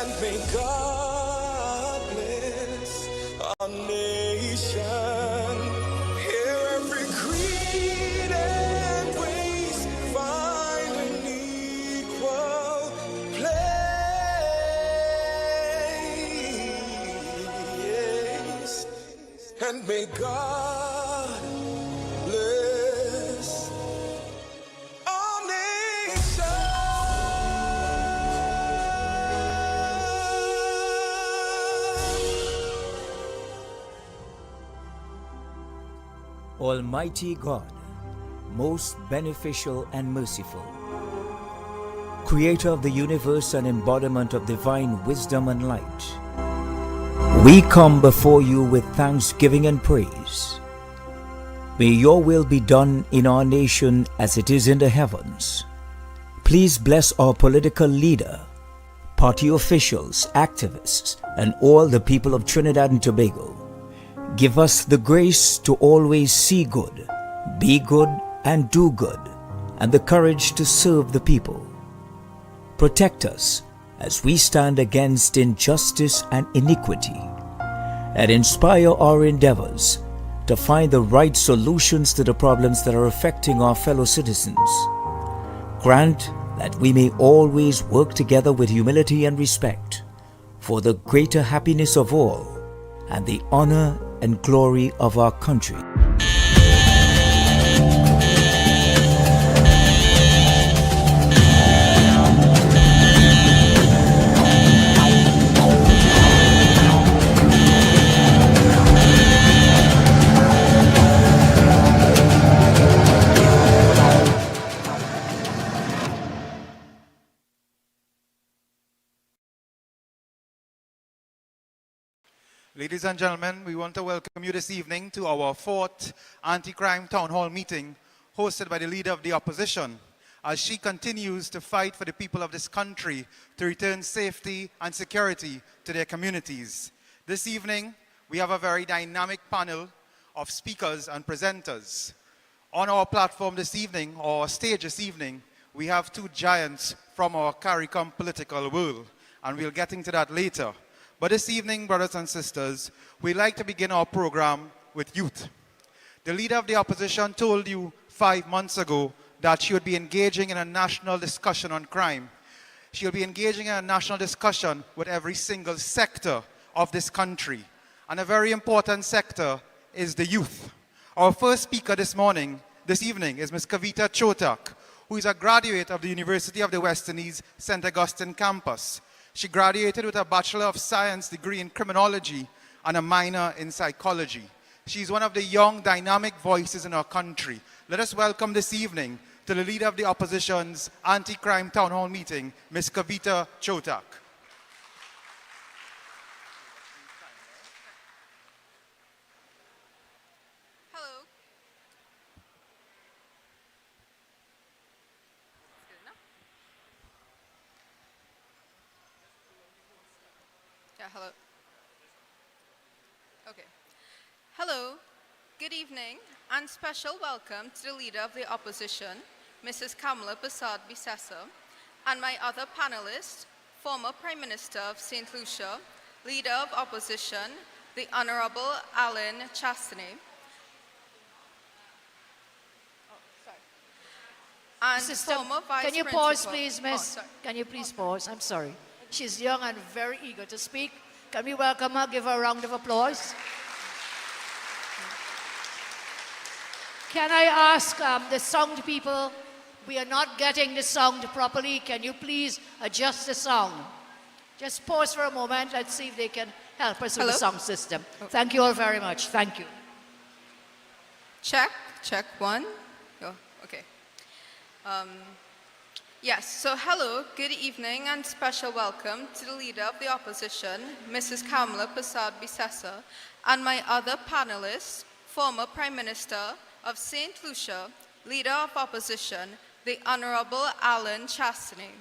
And may God bless our nation. Hear every creed and race find an equal place. And may God bless our nation. Almighty God, most beneficial and merciful, Creator of the universe and embodiment of divine wisdom and light, we come before you with thanksgiving and praise. May your will be done in our nation as it is in the heavens. Please bless our political leader, party officials, activists, and all the people of Trinidad and Tobago. Give us the grace to always see good, be good, and do good, and the courage to serve the people. Protect us as we stand against injustice and iniquity, and inspire our endeavors to find the right solutions to the problems that are affecting our fellow citizens. Grant that we may always work together with humility and respect for the greater happiness of all and the honor and glory of our country. Ladies and gentlemen, we want to welcome you this evening to our fourth anti-crime town hall meeting hosted by the leader of the opposition as she continues to fight for the people of this country to return safety and security to their communities. This evening, we have a very dynamic panel of speakers and presenters. On our platform this evening, or stage this evening, we have two giants from our CARICOM political world, and we'll get into that later. But this evening, brothers and sisters, we'd like to begin our program with youth. The leader of the opposition told you 5 months ago that she would be engaging in a national discussion on crime. She'll be engaging in a national discussion with every single sector of this country. And a very important sector is the youth. Our first speaker this evening is Ms. Kavita Chotak, who is a graduate of the University of the West Indies St. Augustine campus. She graduated with a Bachelor of Science degree in criminology and a minor in psychology. She's one of the young, dynamic voices in our country. Let us welcome this evening to the leader of the opposition's anti-crime town hall meeting, Ms. Kavita Chotak. Hello. Yeah, hello. Okay. Hello, good evening, and special welcome to the leader of the opposition, Mrs. Kamala Persad-Bissessar, and my other panelists, former Prime Minister of St. Lucia, leader of opposition, the Honorable Alan Chastanet, and Sister, former Vice can you Principal. pause, please, Miss? Oh, Can you please pause? I'm sorry. She's young and very eager to speak. Can we welcome her? Give her a round of applause. Can I ask the sound people, we are not getting the sound properly. Can you please adjust the sound? Just pause for a moment. Let's see if they can help us with the sound system. Thank you all very much. Thank you. Check one. Oh, okay. Yes, so hello, good evening, and special welcome to the leader of the opposition, Mrs. Kamala Persad-Bissessar, and my other panelists, former Prime Minister of St. Lucia, leader of opposition, the Honorable Alan Chastanet,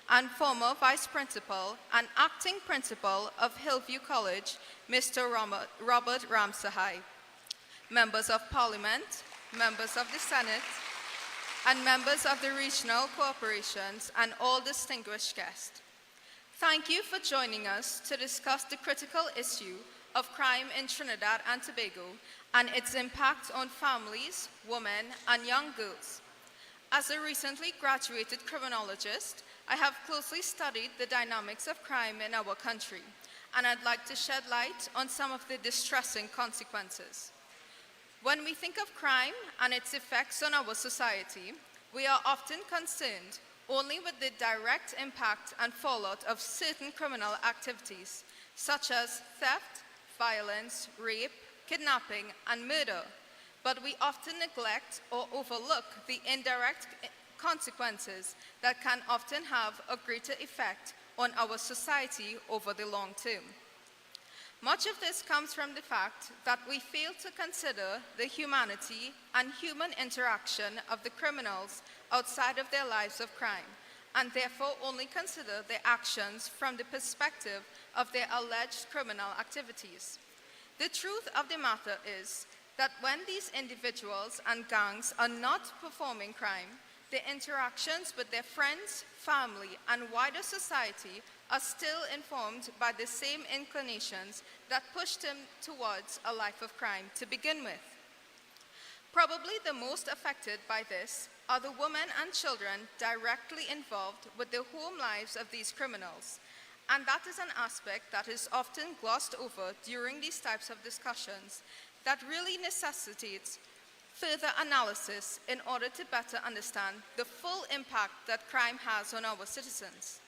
and former Vice Principal and Acting Principal of Hillview College, Mr. Robert Ramsahai, members of Parliament, members of the Senate, and members of the regional corporations, and all distinguished guests. Thank you for joining us to discuss the critical issue of crime in Trinidad and Tobago and its impact on families, women, and young girls. As a recently graduated criminologist, I have closely studied the dynamics of crime in our country, and I'd like to shed light on some of the distressing consequences. When we think of crime and its effects on our society, we are often concerned only with the direct impact and fallout of certain criminal activities, such as theft, violence, rape, kidnapping, and murder. But we often neglect or overlook the indirect consequences that can often have a greater effect on our society over the long term. Much of this comes from the fact that we fail to consider the humanity and human interaction of the criminals outside of their lives of crime, and therefore only consider their actions from the perspective of their alleged criminal activities. The truth of the matter is that when these individuals and gangs are not performing crime, their interactions with their friends, family, and wider society are still informed by the same inclinations that pushed them towards a life of crime to begin with. Probably the most affected by this are the women and children directly involved with the home lives of these criminals, and that is an aspect that is often glossed over during these types of discussions that really necessitates further analysis in order to better understand the full impact that crime has on our citizens.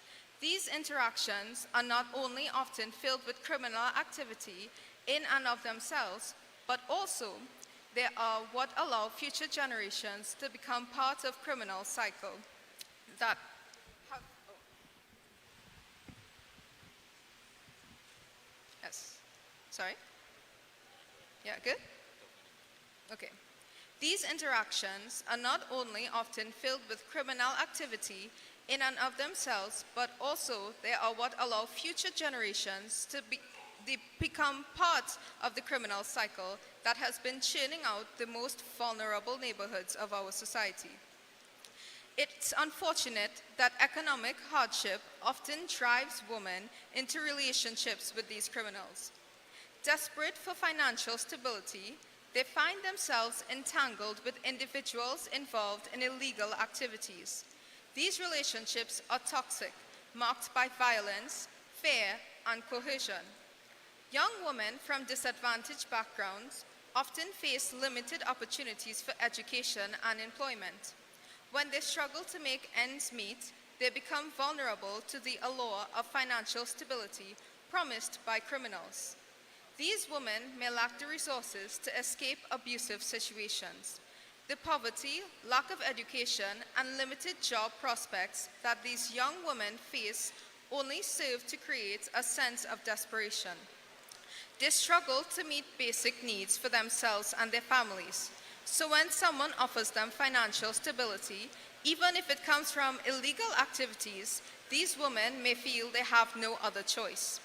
These interactions are not only often filled with criminal activity in and of themselves, but also they are what allow future generations to become part of criminal cycle that have, yes, sorry? Yeah, good? Okay. These interactions are not only often filled with criminal activity in and of themselves, but also they are what allow future generations to become part of the criminal cycle that has been churning out the most vulnerable neighborhoods of our society. It's unfortunate that economic hardship often drives women into relationships with these criminals. Desperate for financial stability, they find themselves entangled with individuals involved in illegal activities. These relationships are toxic, marked by violence, fear, and coercion. Young women from disadvantaged backgrounds often face limited opportunities for education and employment. When they struggle to make ends meet, they become vulnerable to the allure of financial stability promised by criminals. These women may lack the resources to escape abusive situations. The poverty, lack of education, and limited job prospects that these young women face only serve to create a sense of desperation. They struggle to meet basic needs for themselves and their families. So when someone offers them financial stability, even if it comes from illegal activities, these women may feel they have no other choice.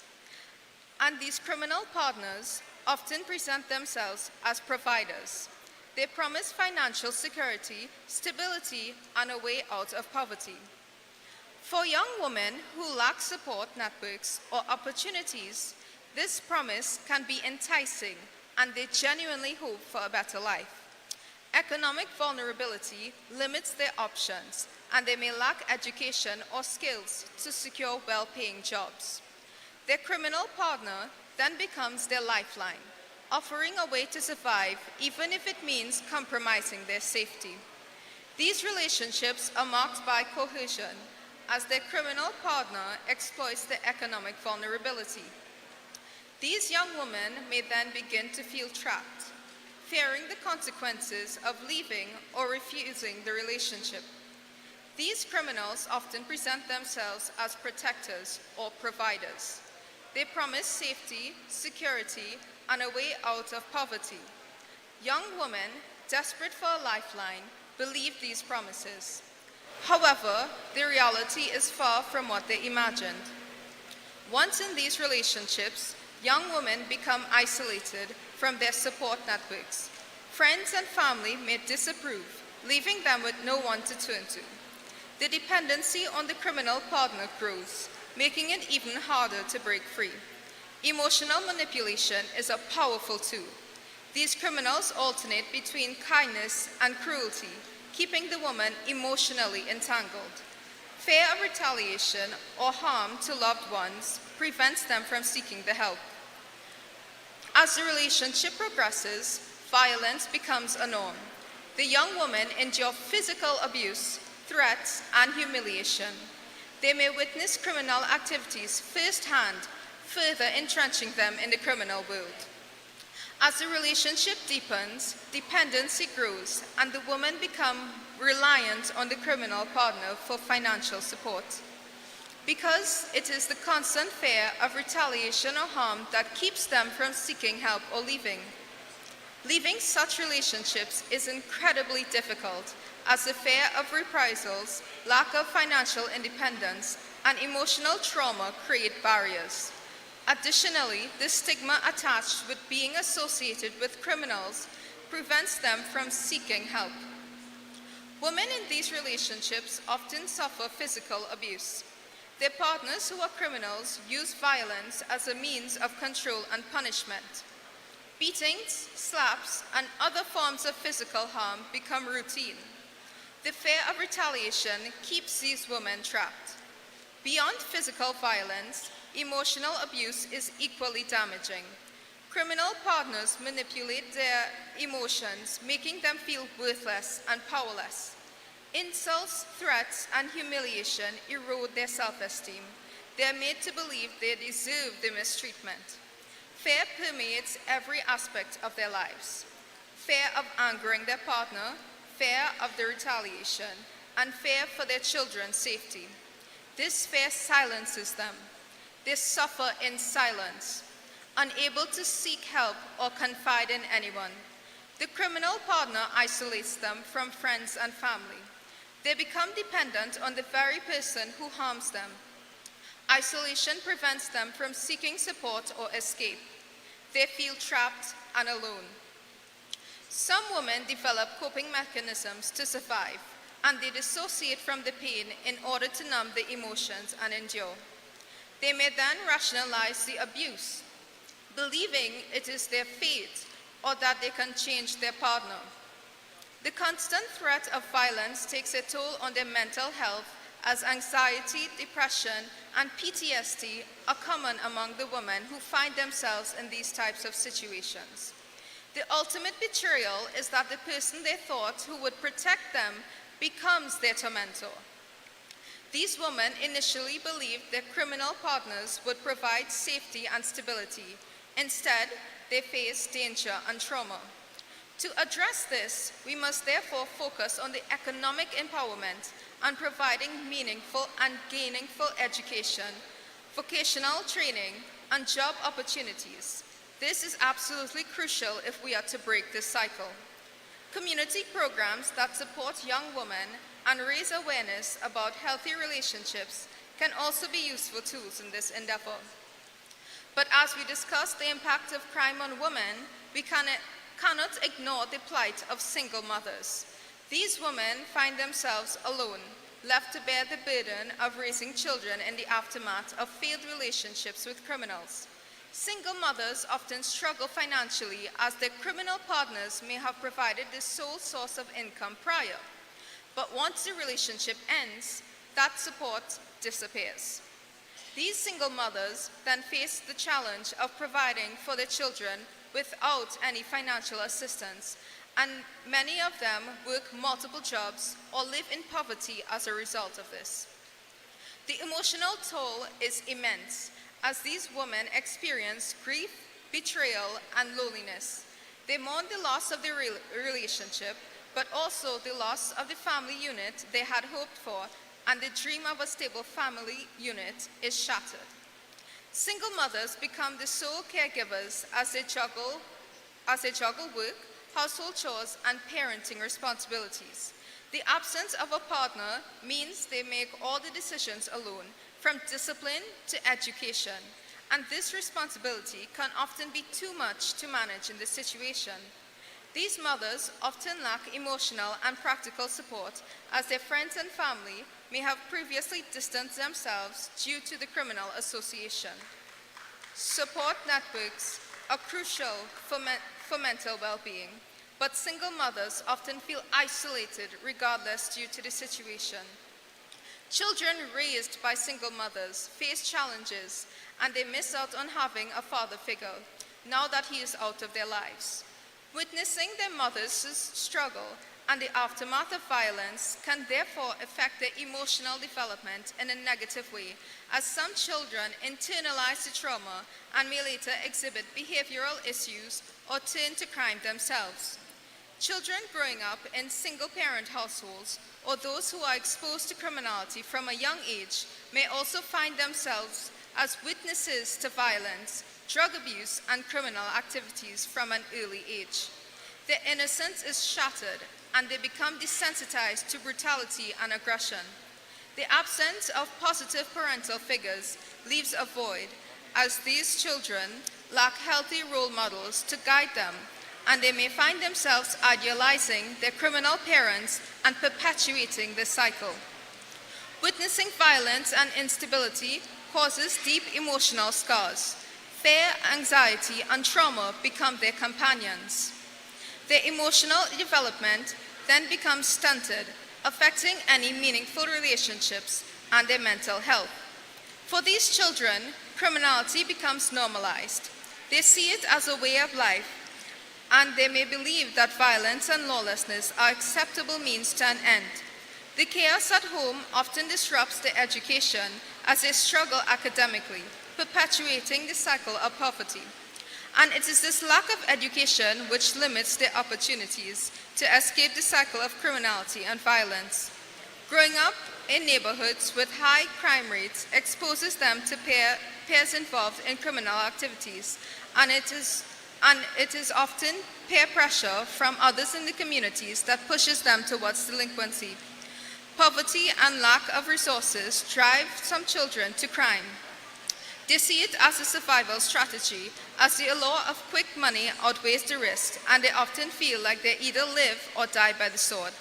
And these criminal partners often present themselves as providers. They promise financial security, stability, and a way out of poverty. For young women who lack support networks or opportunities, this promise can be enticing, and they genuinely hope for a better life. Economic vulnerability limits their options, and they may lack education or skills to secure well-paying jobs. Their criminal partner then becomes their lifeline, offering a way to survive even if it means compromising their safety. These relationships are marked by coercion, as their criminal partner exploits their economic vulnerability. These young women may then begin to feel trapped, fearing the consequences of leaving or refusing the relationship. These criminals often present themselves as protectors or providers. They promise safety, security, and a way out of poverty. Young women, desperate for a lifeline, believe these promises. However, the reality is far from what they imagined. Once in these relationships, young women become isolated from their support networks. Friends and family may disapprove, leaving them with no one to turn to. The dependency on the criminal partner grows, making it even harder to break free. Emotional manipulation is a powerful tool. These criminals alternate between kindness and cruelty, keeping the woman emotionally entangled. Fear of retaliation or harm to loved ones prevents them from seeking the help. As the relationship progresses, violence becomes a norm. The young women endure physical abuse, threats, and humiliation. They may witness criminal activities firsthand, further entrenching them in the criminal world. As the relationship deepens, dependency grows, and the woman becomes reliant on the criminal partner for financial support. Because it is the constant fear of retaliation or harm that keeps them from seeking help or leaving. Leaving such relationships is incredibly difficult, as the fear of reprisals, lack of financial independence, and emotional trauma create barriers. Additionally, the stigma attached with being associated with criminals prevents them from seeking help. Women in these relationships often suffer physical abuse. Their partners who are criminals use violence as a means of control and punishment. Beatings, slaps, and other forms of physical harm become routine. The fear of retaliation keeps these women trapped. Beyond physical violence, emotional abuse is equally damaging. Criminal partners manipulate their emotions, making them feel worthless and powerless. Insults, threats, and humiliation erode their self-esteem. They are made to believe they deserve the mistreatment. Fear permeates every aspect of their lives. Fear of angering their partner, fear of the retaliation, and fear for their children's safety. This fear silences them. They suffer in silence, unable to seek help or confide in anyone. The criminal partner isolates them from friends and family. They become dependent on the very person who harms them. Isolation prevents them from seeking support or escape. They feel trapped and alone. Some women develop coping mechanisms to survive, and they dissociate from the pain in order to numb the emotions and endure. They may then rationalize the abuse, believing it is their fate or that they can change their partner. The constant threat of violence takes a toll on their mental health, as anxiety, depression, and PTSD are common among the women who find themselves in these types of situations. The ultimate betrayal is that the person they thought who would protect them becomes their tormentor. These women initially believed their criminal partners would provide safety and stability. Instead, they face danger and trauma. To address this, we must therefore focus on the economic empowerment and providing meaningful and gainful education, vocational training, and job opportunities. This is absolutely crucial if we are to break this cycle. Community programs that support young women and raise awareness about healthy relationships can also be useful tools in this endeavor. But as we discuss the impact of crime on women, we cannot ignore the plight of single mothers. These women find themselves alone, left to bear the burden of raising children in the aftermath of failed relationships with criminals. Single mothers often struggle financially, as their criminal partners may have provided the sole source of income prior. But once the relationship ends, that support disappears. These single mothers then face the challenge of providing for their children without any financial assistance, and many of them work multiple jobs or live in poverty as a result of this. The emotional toll is immense, as these women experience grief, betrayal, and loneliness. They mourn the loss of their relationship, but also the loss of the family unit they had hoped for, and the dream of a stable family unit is shattered. Single mothers become the sole caregivers as they juggle work, household chores, and parenting responsibilities. The absence of a partner means they make all the decisions alone, from discipline to education, and this responsibility can often be too much to manage in this situation. These mothers often lack emotional and practical support, as their friends and family may have previously distanced themselves due to the criminal association. Support networks are crucial for mental well-being, but single mothers often feel isolated regardless due to the situation. Children raised by single mothers face challenges and they miss out on having a father figure now that he is out of their lives. Witnessing their mothers' struggle and the aftermath of violence can therefore affect their emotional development in a negative way, as some children internalize the trauma and may later exhibit behavioral issues or turn to crime themselves. Children growing up in single-parent households or those who are exposed to criminality from a young age may also find themselves as witnesses to violence, drug abuse, and criminal activities from an early age. Their innocence is shattered and they become desensitized to brutality and aggression. The absence of positive parental figures leaves a void, as these children lack healthy role models to guide them, and they may find themselves idealizing their criminal parents and perpetuating this cycle. Witnessing violence and instability causes deep emotional scars. Fear, anxiety, and trauma become their companions. Their emotional development then becomes stunted, affecting any meaningful relationships and their mental health. For these children, criminality becomes normalized. They see it as a way of life, and they may believe that violence and lawlessness are acceptable means to an end. The chaos at home often disrupts their education as they struggle academically, perpetuating the cycle of poverty. And it is this lack of education which limits their opportunities to escape the cycle of criminality and violence. Growing up in neighborhoods with high crime rates exposes them to peers involved in criminal activities, and it is often peer pressure from others in the communities that pushes them towards delinquency. Poverty and lack of resources drive some children to crime. They see it as a survival strategy, as the allure of quick money outweighs the risk, and they often feel like they either live or die by the sword.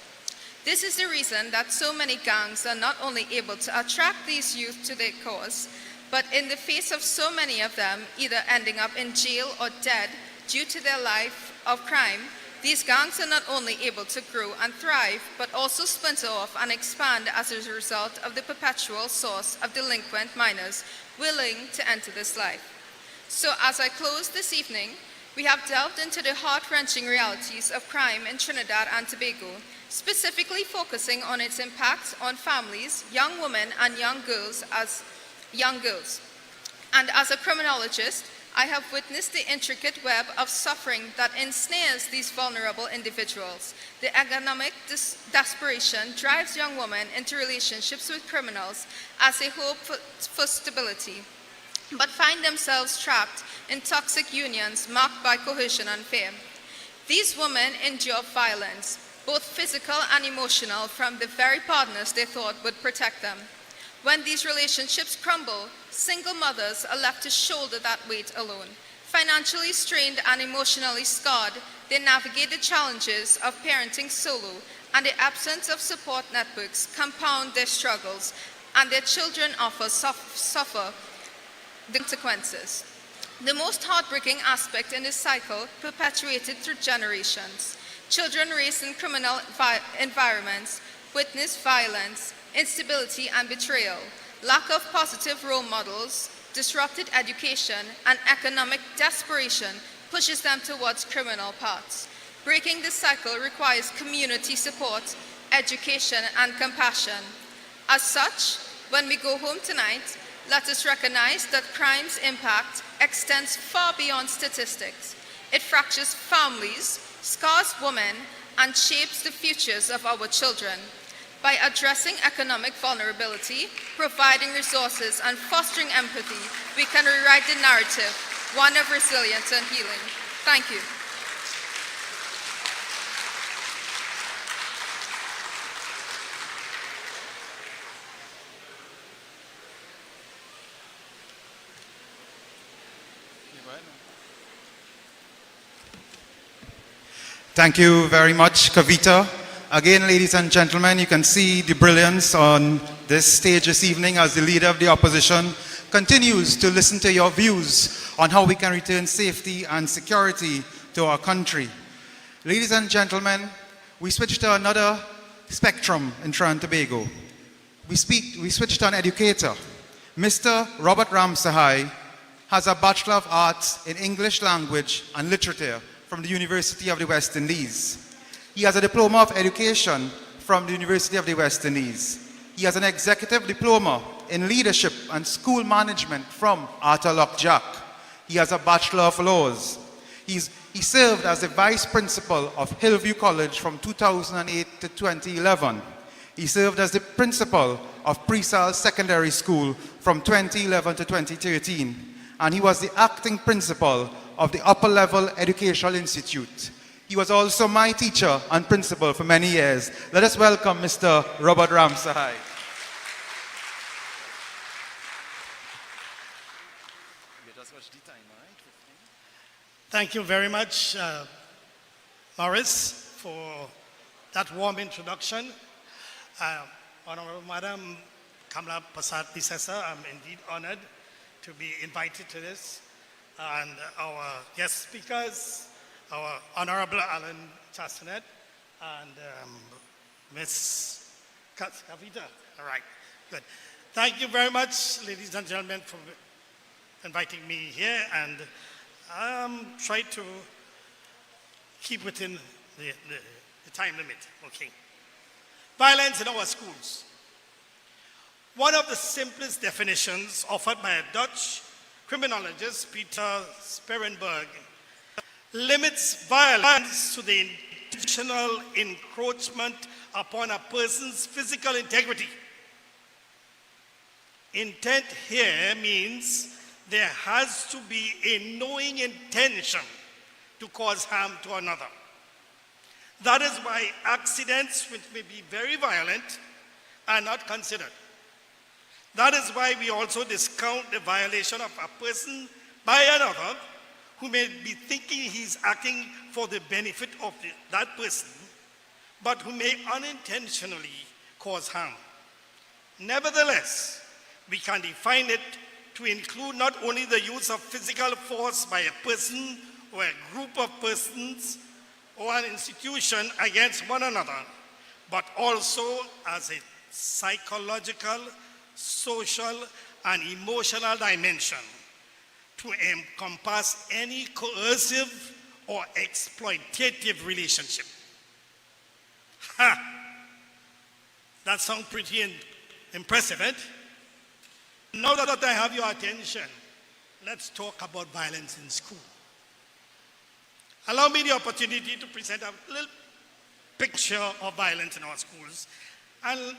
This is the reason that so many gangs are not only able to attract these youth to their cause, but in the face of so many of them either ending up in jail or dead due to their life of crime, these gangs are not only able to grow and thrive, but also splinter off and expand as a result of the perpetual source of delinquent minors willing to enter this life. So as I close this evening, we have delved into the heart-wrenching realities of crime in Trinidad and Tobago, specifically focusing on its impact on families, young women, and young girls. And as a criminologist, I have witnessed the intricate web of suffering that ensnares these vulnerable individuals. The economic desperation drives young women into relationships with criminals as they hope for stability, but find themselves trapped in toxic unions marked by coercion and fear. These women endure violence, both physical and emotional, from the very partners they thought would protect them. When these relationships crumble, single mothers are left to shoulder that weight alone. Financially strained and emotionally scarred, they navigate the challenges of parenting solo, and the absence of support networks compound their struggles, and their children suffer the consequences. The most heartbreaking aspect in this cycle, perpetuated through generations. Children raised in criminal environments witness violence, instability, and betrayal. Lack of positive role models, disrupted education, and economic desperation pushes them towards criminal paths. Breaking this cycle requires community support, education, and compassion. As such, when we go home tonight, let us recognize that crime's impact extends far beyond statistics. It fractures families, scars women, and shapes the futures of our children. By addressing economic vulnerability, providing resources, and fostering empathy, we can rewrite the narrative, one of resilience and healing. Thank you. Thank you very much, Kavita. Again, ladies and gentlemen, you can see the brilliance on this stage this evening as the leader of the opposition continues to listen to your views on how we can return safety and security to our country. Ladies and gentlemen, we switch to another spectrum in Trinidad and Tobago. We switch to an educator. Mr. Robert Ramsahai has a Bachelor of Arts in English Language and Literature from the University of the West Indies. He has a Diploma of Education from the University of the West Indies. He has an Executive Diploma in Leadership and School Management from Arthur Lock Jack. He has a Bachelor of Laws. He served as the Vice Principal of Hillview College from 2008 to 2011. He served as the Principal of Presal Secondary School from 2011 to 2013. And he was the Acting Principal of the Upper Level Educational Institute. He was also my teacher and principal for many years. Let us welcome Mr. Robert Ramsahai. Thank you very much, Morris, for that warm introduction. Honorable Madam Kamla Prasad Bisesa, I'm indeed honored to be invited to this. And our guest speakers, our Honorable Alan Chastanet and Ms. Kavita. All right, good. Thank you very much, ladies and gentlemen, for inviting me here, and try to keep within the time limit. Okay. Violence in our schools. One of the simplest definitions offered by a Dutch criminologist, Peter Sperenberg, limits violence to the intentional encroachment upon a person's physical integrity. Intent here means there has to be a knowing intention to cause harm to another. That is why accidents which may be very violent are not considered. That is why we also discount the violation of a person by another who may be thinking he's acting for the benefit of that person, but who may unintentionally cause harm. Nevertheless, we can define it to include not only the use of physical force by a person or a group of persons or an institution against one another, but also as a psychological, social, and emotional dimension to encompass any coercive or exploitative relationship. Ha! That sounds pretty impressive, eh? Now that I have your attention, let's talk about violence in school. Allow me the opportunity to present a little picture of violence in our schools and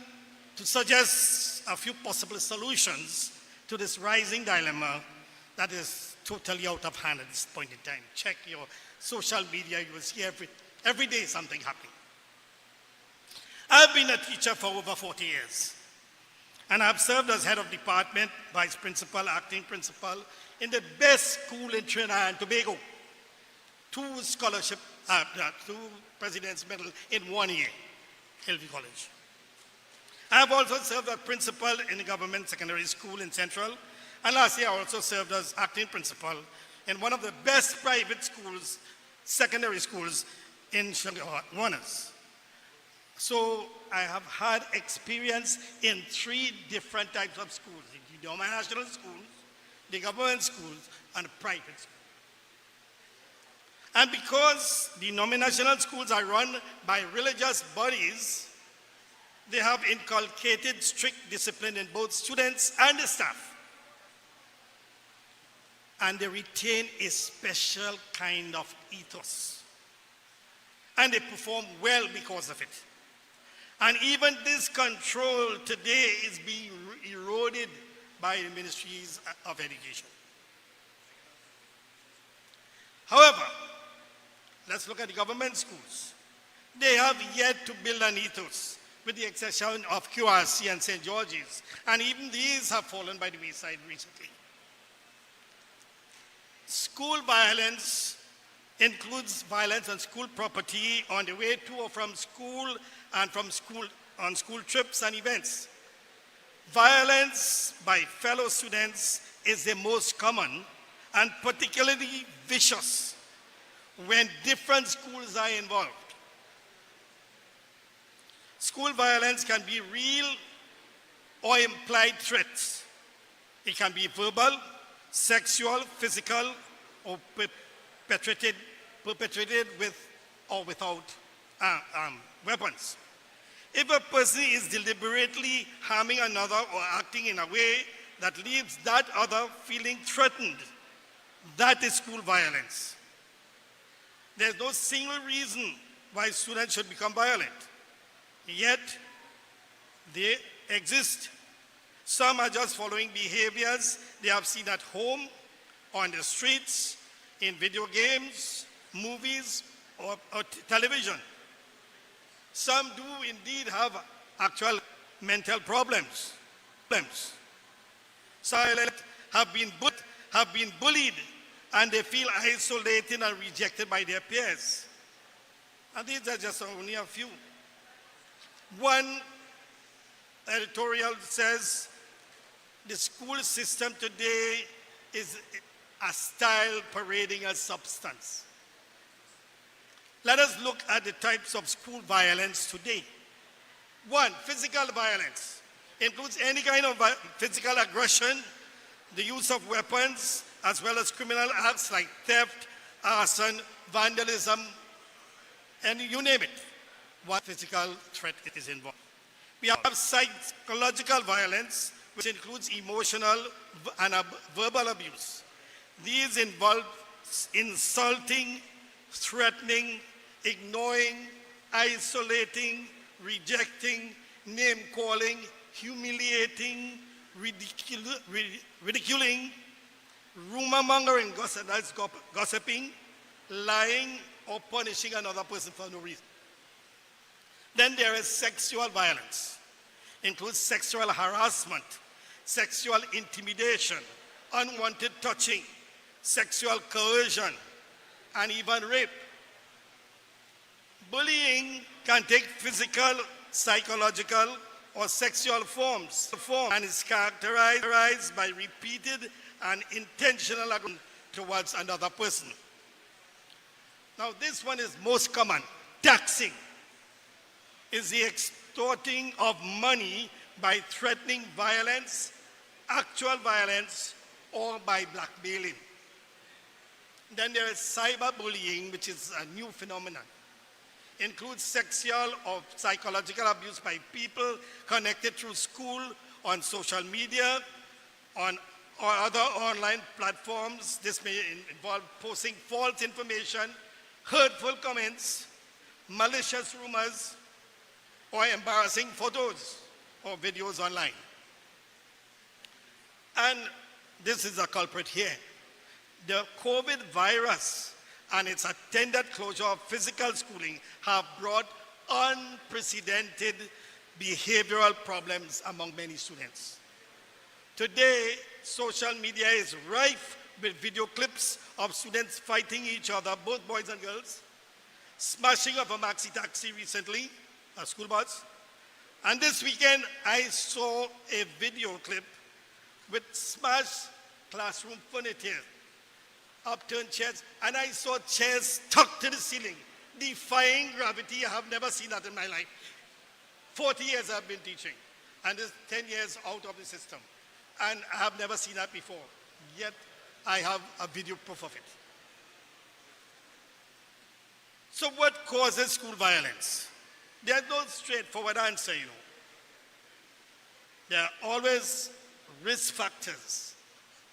to suggest a few possible solutions to this rising dilemma that is totally out of hand at this point in time. Check your social media, you will see every day something happening. I've been a teacher for over 40 years. And I've served as head of department, vice principal, acting principal in the best school in Trinidad and Tobago. 2 President's Medal in 1 year, Hillview College. I've also served as principal in the government secondary school in Central. And last year I also served as acting principal in one of the best private schools, secondary schools in Warners. So I have had experience in 3 different types of schools: the national schools, the government schools, and the private schools. And because the nominational schools are run by religious bodies, they have inculcated strict discipline in both students and the staff. And they retain a special kind of ethos. And they perform well because of it. And even this control today is being eroded by the ministries of education. However, let's look at the government schools. They have yet to build an ethos, with the exception of QRC and St. George's. And even these have fallen by the wayside recently. School violence includes violence on school property on the way to or from school and from school on school trips and events. Violence by fellow students is the most common and particularly vicious when different schools are involved. School violence can be real or implied threats. It can be verbal, sexual, physical, or perpetrated with or without weapons. If a person is deliberately harming another or acting in a way that leaves that other feeling threatened, that is school violence. There's no single reason why students should become violent. Yet, they exist. Some are just following behaviors they have seen at home, on the streets, in video games, movies, or television. Some do indeed have actual mental problems. Some have been bullied, and they feel isolated and rejected by their peers. And these are just only a few. One editorial says, the school system today is a style parading a substance. Let us look at the types of school violence today. One, physical violence includes any kind of physical aggression, the use of weapons, as well as criminal acts like theft, arson, vandalism, and you name it. One physical threat is involved. We have psychological violence, which includes emotional and verbal abuse. These involve insulting, threatening, ignoring, isolating, rejecting, name-calling, humiliating, ridiculing, rumor-mongering, gossiping, lying, or punishing another person for no reason. Then there is sexual violence. Includes sexual harassment, sexual intimidation, unwanted touching, sexual coercion, and even rape. Bullying can take physical, psychological, or sexual forms and is characterized by repeated and intentional aggression towards another person. Now this one is most common. Taxing is the extorting of money by threatening violence, actual violence, or by blackmailing. Then there is cyberbullying, which is a new phenomenon. Includes sexual or psychological abuse by people connected through school, on social media, or other online platforms. This may involve posting false information, hurtful comments, malicious rumors, or embarrassing photos or videos online. And this is a culprit here. The COVID virus and its attendant closure of physical schooling have brought unprecedented behavioral problems among many students. Today, social media is rife with video clips of students fighting each other, both boys and girls, smashing of a maxi taxi recently, a school bus. And this weekend, I saw a video clip with smashed classroom furniture, upturned chairs, and I saw chairs stuck to the ceiling, defying gravity. I have never seen that in my life. 40 years I've been teaching, and it's 10 years out of the system. And I have never seen that before, yet I have a video proof of it. So what causes school violence? There's no straightforward answer, you know. There are always risk factors,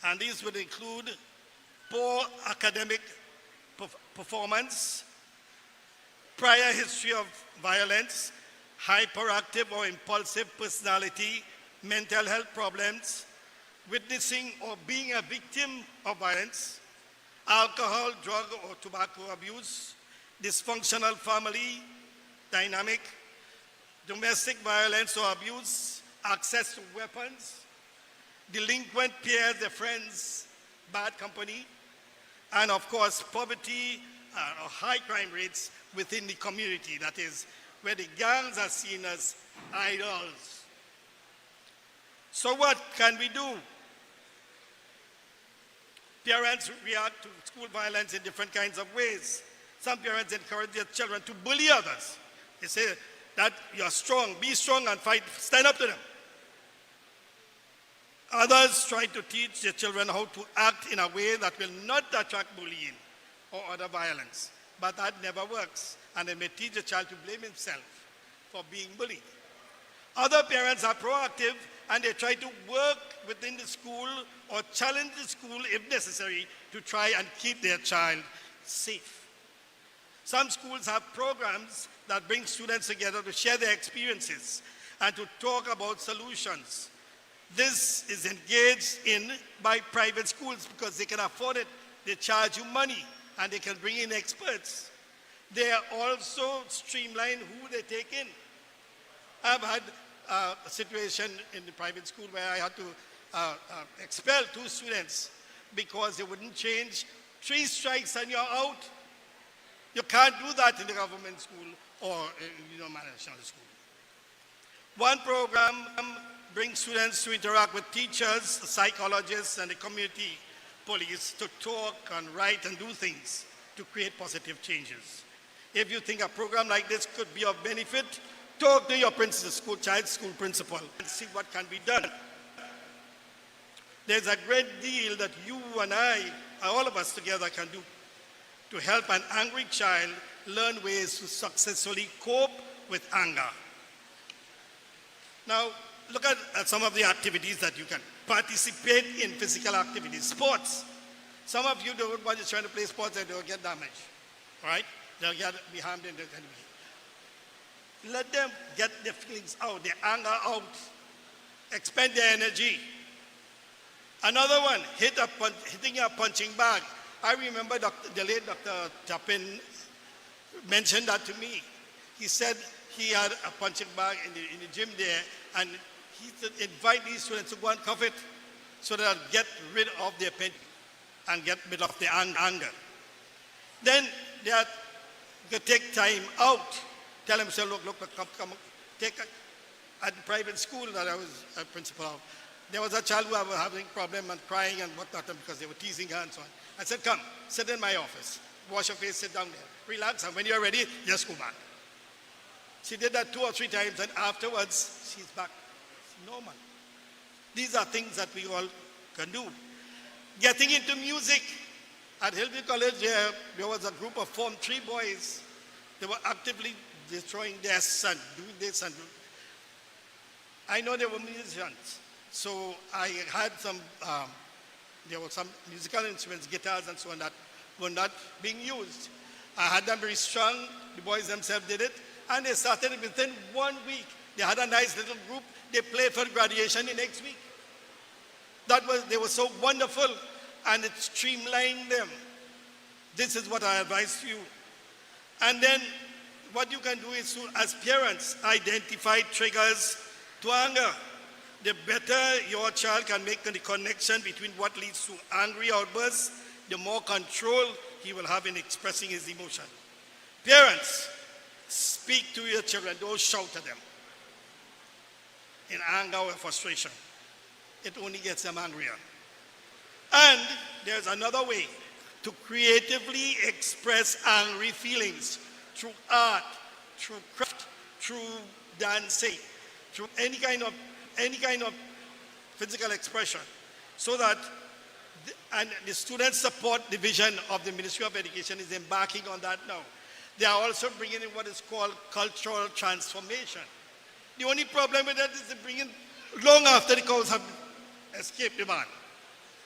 and these would include poor academic performance, prior history of violence, hyperactive or impulsive personality, mental health problems, witnessing or being a victim of violence, alcohol, drug, or tobacco abuse, dysfunctional family dynamic, domestic violence or abuse, access to weapons, delinquent peers, their friends, bad company, and of course, poverty or high crime rates within the community, that is, where the gangs are seen as idols. So what can we do? Parents react to school violence in different kinds of ways. Some parents encourage their children to bully others. They say that you're strong, be strong and fight, stand up to them. Others try to teach their children how to act in a way that will not attract bullying or other violence. But that never works, and they may teach the child to blame himself for being bullied. Other parents are proactive, and they try to work within the school or challenge the school if necessary to try and keep their child safe. Some schools have programs that bring students together to share their experiences and to talk about solutions. This is engaged in by private schools because they can afford it. They charge you money and they can bring in experts. They also streamline who they take in. I've had a situation in the private school where I had to expel 2 students because they wouldn't change. 3 strikes and you're out. You can't do that in the government school or national school. One program brings students to interact with teachers, psychologists, and the community police to talk and write and do things to create positive changes. If you think a program like this could be of benefit, talk to your principal, child's school principal, and see what can be done. There's a great deal that you and I, all of us together, can do to help an angry child learn ways to successfully cope with anger. Now, look at some of the activities that you can participate in. Physical activities, sports. Some of you don't want to try to play sports and they'll get damaged, right? They'll be harmed in the enemy. Let them get their feelings out, their anger out, expend their energy. Another one, hitting a punching bag. I remember the late Dr. Tapin mentioned that to me. He said he had a punching bag in the gym there, and he said invite these students to go and cuff it so that they'll get rid of their pain and get rid of their anger. Then they could take time out. Tell them, say, look, come, at the private school that I was a principal of, there was a child who was having a problem and crying and whatnot because they were teasing her and so on. I said, come, sit in my office, wash your face, sit down there, relax, and when you're ready, just go back. She did that 2 or 3 times, and afterwards, she's back. It's normal. These are things that we all can do. Getting into music. At Hillview College, there was a group of Form 3 boys. They were actively destroying desks and doing this and doing. I know they were musicians. So I had there were some musical instruments, guitars and so on that were not being used. I had them very strong. The boys themselves did it. And they started within 1 week. They had a nice little group. They played for graduation the next week. They were so wonderful, and it streamlined them. This is what I advise you. And then what you can do is to, as parents, identify triggers to anger. The better your child can make the connection between what leads to angry outbursts, the more control he will have in expressing his emotion. Parents, speak to your children, don't shout at them in anger or frustration. It only gets them angrier. And there's another way to creatively express angry feelings through art, through craft, through dancing, through any kind of physical expression, so that the Student Support Division of the Ministry of Education is embarking on that now. They are also bringing in what is called cultural transformation. The only problem with that is they bring in long after the cows have escaped the ban.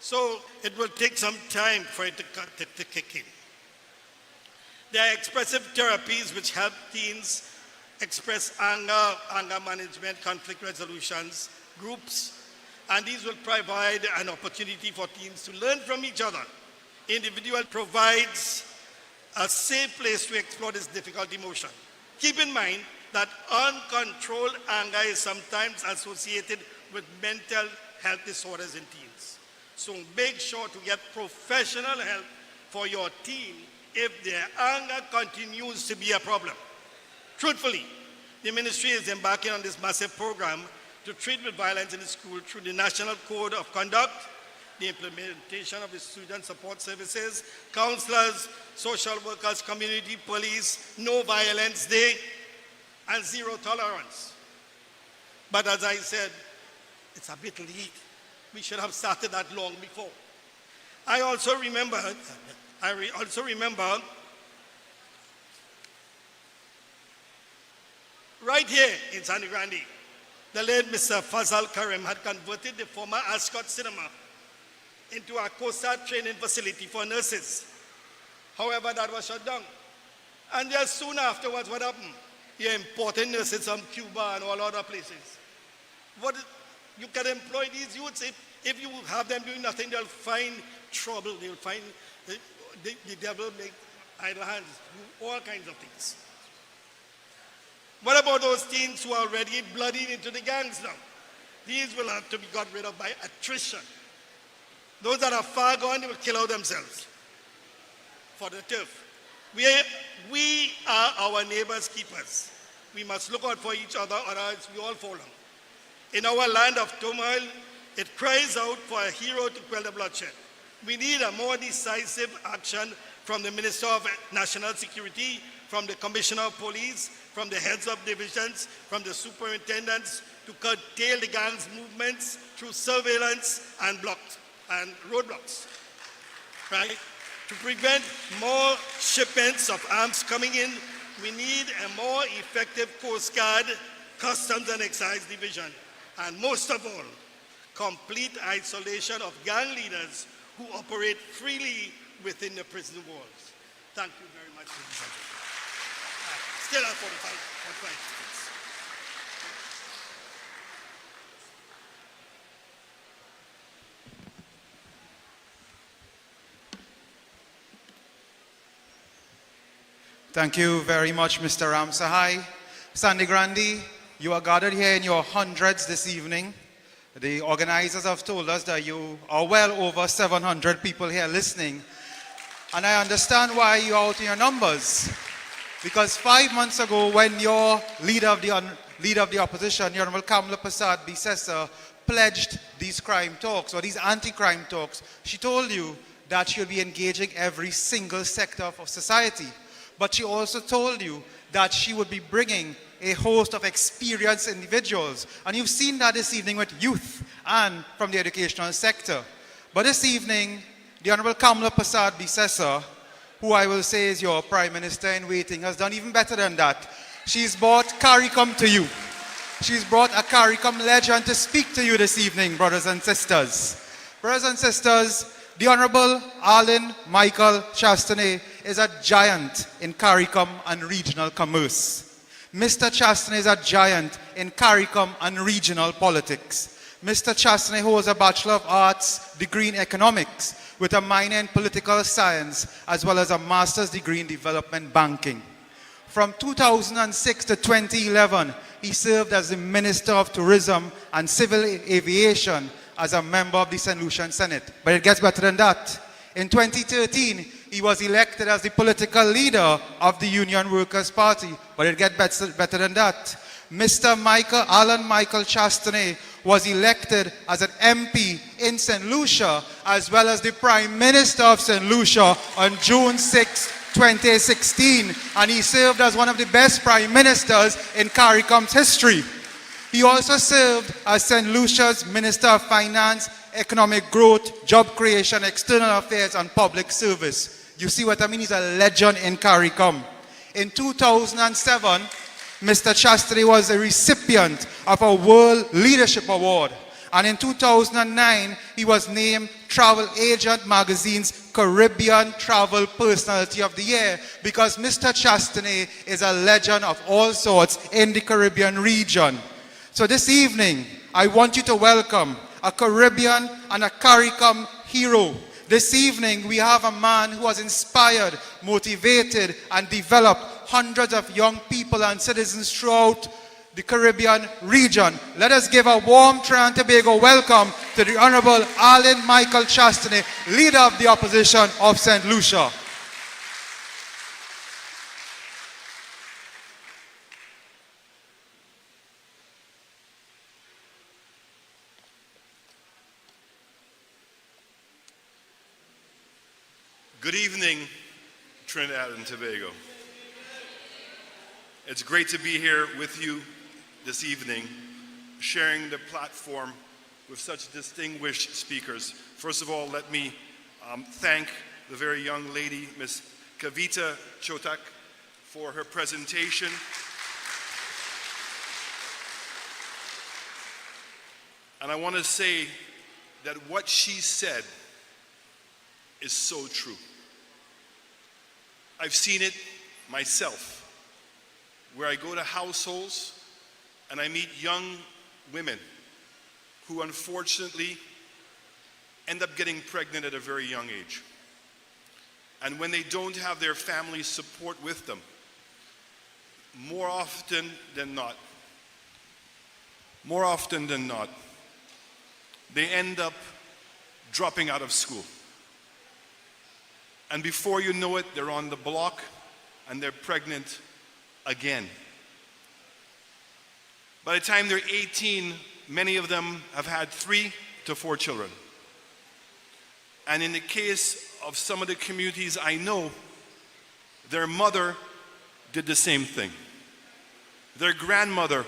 So it will take some time for it to kick in. There are expressive therapies which help teens express anger management, conflict resolutions, groups, and these will provide an opportunity for teens to learn from each other. Individual provides a safe place to explore this difficult emotion. Keep in mind that uncontrolled anger is sometimes associated with mental health disorders in teens. So make sure to get professional help for your teen if their anger continues to be a problem. Truthfully, the ministry is embarking on this massive program to treat with violence in the school through the National Code of Conduct, the implementation of the student support services, counselors, social workers, community police, no violence day, and zero tolerance. But as I said, it's a bit late. We should have started that long before. I also remember right here in San Grande, the late Mr. Fazal Karim had converted the former Ascot Cinema into a COSA training facility for nurses. However, that was shut down. And just soon afterwards, what happened? You're importing nurses from Cuba and all other places. You can employ these youths. If you have them doing nothing, they'll find trouble. They'll find the devil make idle hands, do all kinds of things. What about those teens who are already bloodied into the gangs now? These will have to be got rid of by attrition. Those that are far gone, they will kill out themselves for the turf. We are our neighbors' keepers. We must look out for each other, or else we all fall down. In our land of turmoil, it cries out for a hero to quell the bloodshed. We need a more decisive action from the Minister of National Security, from the Commissioner of Police, from the heads of divisions, from the superintendents, to curtail the gangs' movements through surveillance and roadblocks, right? To prevent more shipments of arms coming in, we need a more effective Coast Guard, Customs and Excise Division, and most of all, complete isolation of gang leaders who operate freely within the prison walls. Thank you very much, ladies and gentlemen. Still have 45 seconds. Thank you very much, Mr. Ram Sahai. Sandy Grande, you are gathered here in your hundreds this evening. The organizers have told us that you are well over 700 people here listening. And I understand why you are out in your numbers. Because 5 months ago, when your leader of the opposition, Your Honorable Kamala Prasad Bisesa, pledged these crime talks, or these anti-crime talks, she told you that she'll be engaging every single sector of society. But she also told you that she would be bringing a host of experienced individuals. And you've seen that this evening with youth and from the educational sector. But this evening, the Honorable Kamala Prasad Bisesa, who I will say is your Prime Minister in waiting, has done even better than that. She's brought CARICOM to you. She's brought a CARICOM legend to speak to you this evening, brothers and sisters. Brothers and sisters, the Honorable Arlen Michael Chastanet is a giant in CARICOM and regional commerce. Mr. Chastanet is a giant in CARICOM and regional politics. Mr. Chastanet holds a Bachelor of Arts degree in economics with a minor in political science as well as a master's degree in development banking. From 2006 to 2011, he served as the Minister of Tourism and Civil Aviation as a member of the St. Lucian Senate. But it gets better than that. In 2013, he was elected as the political leader of the Union Workers' Party. But it gets better than that. Mr. Arlen Michael Chastanet was elected as an MP in St. Lucia, as well as the Prime Minister of St. Lucia on June 6, 2016. And he served as one of the best Prime Ministers in CARICOM's history. He also served as St. Lucia's Minister of Finance, Economic Growth, Job Creation, External Affairs, and Public Service. You see what I mean? He's a legend in CARICOM. In 2007, Mr. Chastanet was a recipient of a World Leadership Award. And in 2009, he was named Travel Agent Magazine's Caribbean Travel Personality of the Year, because Mr. Chastanet is a legend of all sorts in the Caribbean region. So this evening, I want you to welcome a Caribbean and a CARICOM hero. This evening, we have a man who has inspired, motivated, and developed hundreds of young people and citizens throughout the Caribbean region. Let us give a warm Trinidad and Tobago welcome to the Honorable Arlen Michael Chastanet, Leader of the Opposition of St. Lucia. Good evening, Trinidad and Tobago. It's great to be here with you this evening, sharing the platform with such distinguished speakers. First of all, let me thank the very young lady, Ms. Kavita Chotak, for her presentation. And I want to say that what she said is so true. I've seen it myself, where I go to households and I meet young women who unfortunately end up getting pregnant at a very young age. And when they don't have their family support with them, more often than not, they end up dropping out of school. And before you know it, they're on the block and they're pregnant again. By the time they're 18, many of them have had 3 to 4 children. And in the case of some of the communities I know, their mother did the same thing. Their grandmother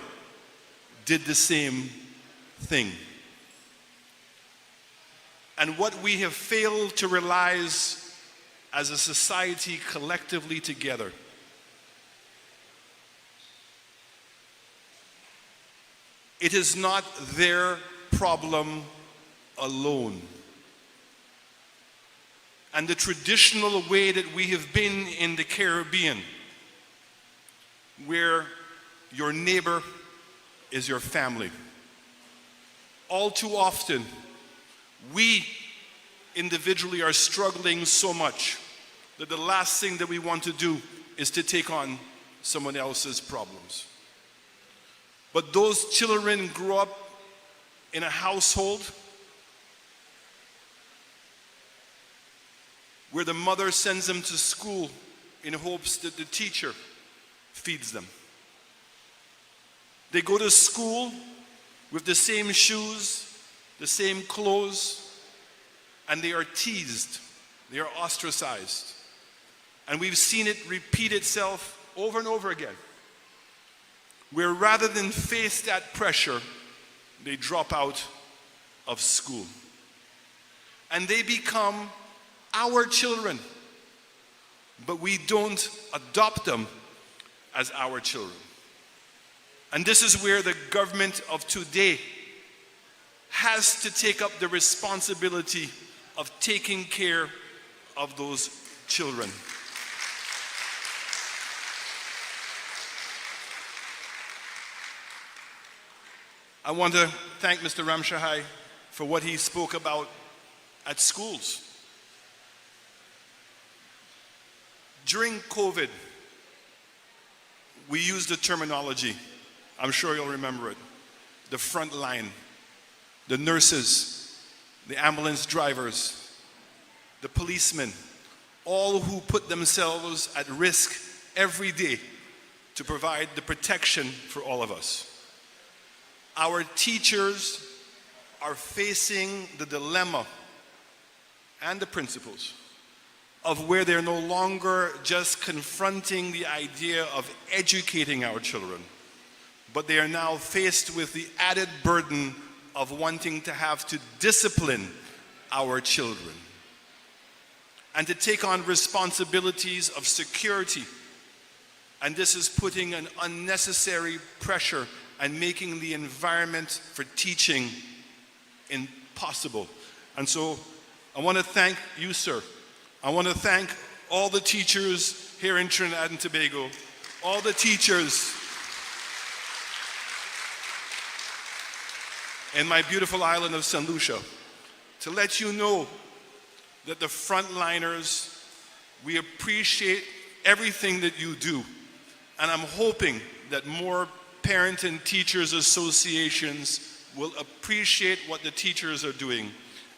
did the same thing. And what we have failed to realize as a society collectively together it is not their problem alone. And the traditional way that we have been in the Caribbean, where your neighbor is your family, all too often we individually are struggling so much that the last thing that we want to do is to take on someone else's problems. But those children grow up in a household where the mother sends them to school in hopes that the teacher feeds them. They go to school with the same shoes, the same clothes, and they are teased, they are ostracized. And we've seen it repeat itself over and over again, where rather than face that pressure, they drop out of school. And they become our children, but we don't adopt them as our children. And this is where the government of today has to take up the responsibility of taking care of those children. I want to thank Mr. Ramshahai for what he spoke about at schools. During COVID, we used the terminology, I'm sure you'll remember it, the front line, the nurses, the ambulance drivers, the policemen, all who put themselves at risk every day to provide the protection for all of us. Our teachers are facing the dilemma, and the principals, of where they're no longer just confronting the idea of educating our children, but they are now faced with the added burden of wanting to have to discipline our children and to take on responsibilities of security. And this is putting an unnecessary pressure and making the environment for teaching impossible. And so I want to thank you, sir. I want to thank all the teachers here in Trinidad and Tobago, all the teachers in my beautiful island of St. Lucia, to let you know that the frontliners, we appreciate everything that you do. And I'm hoping that more parent and teachers associations will appreciate what the teachers are doing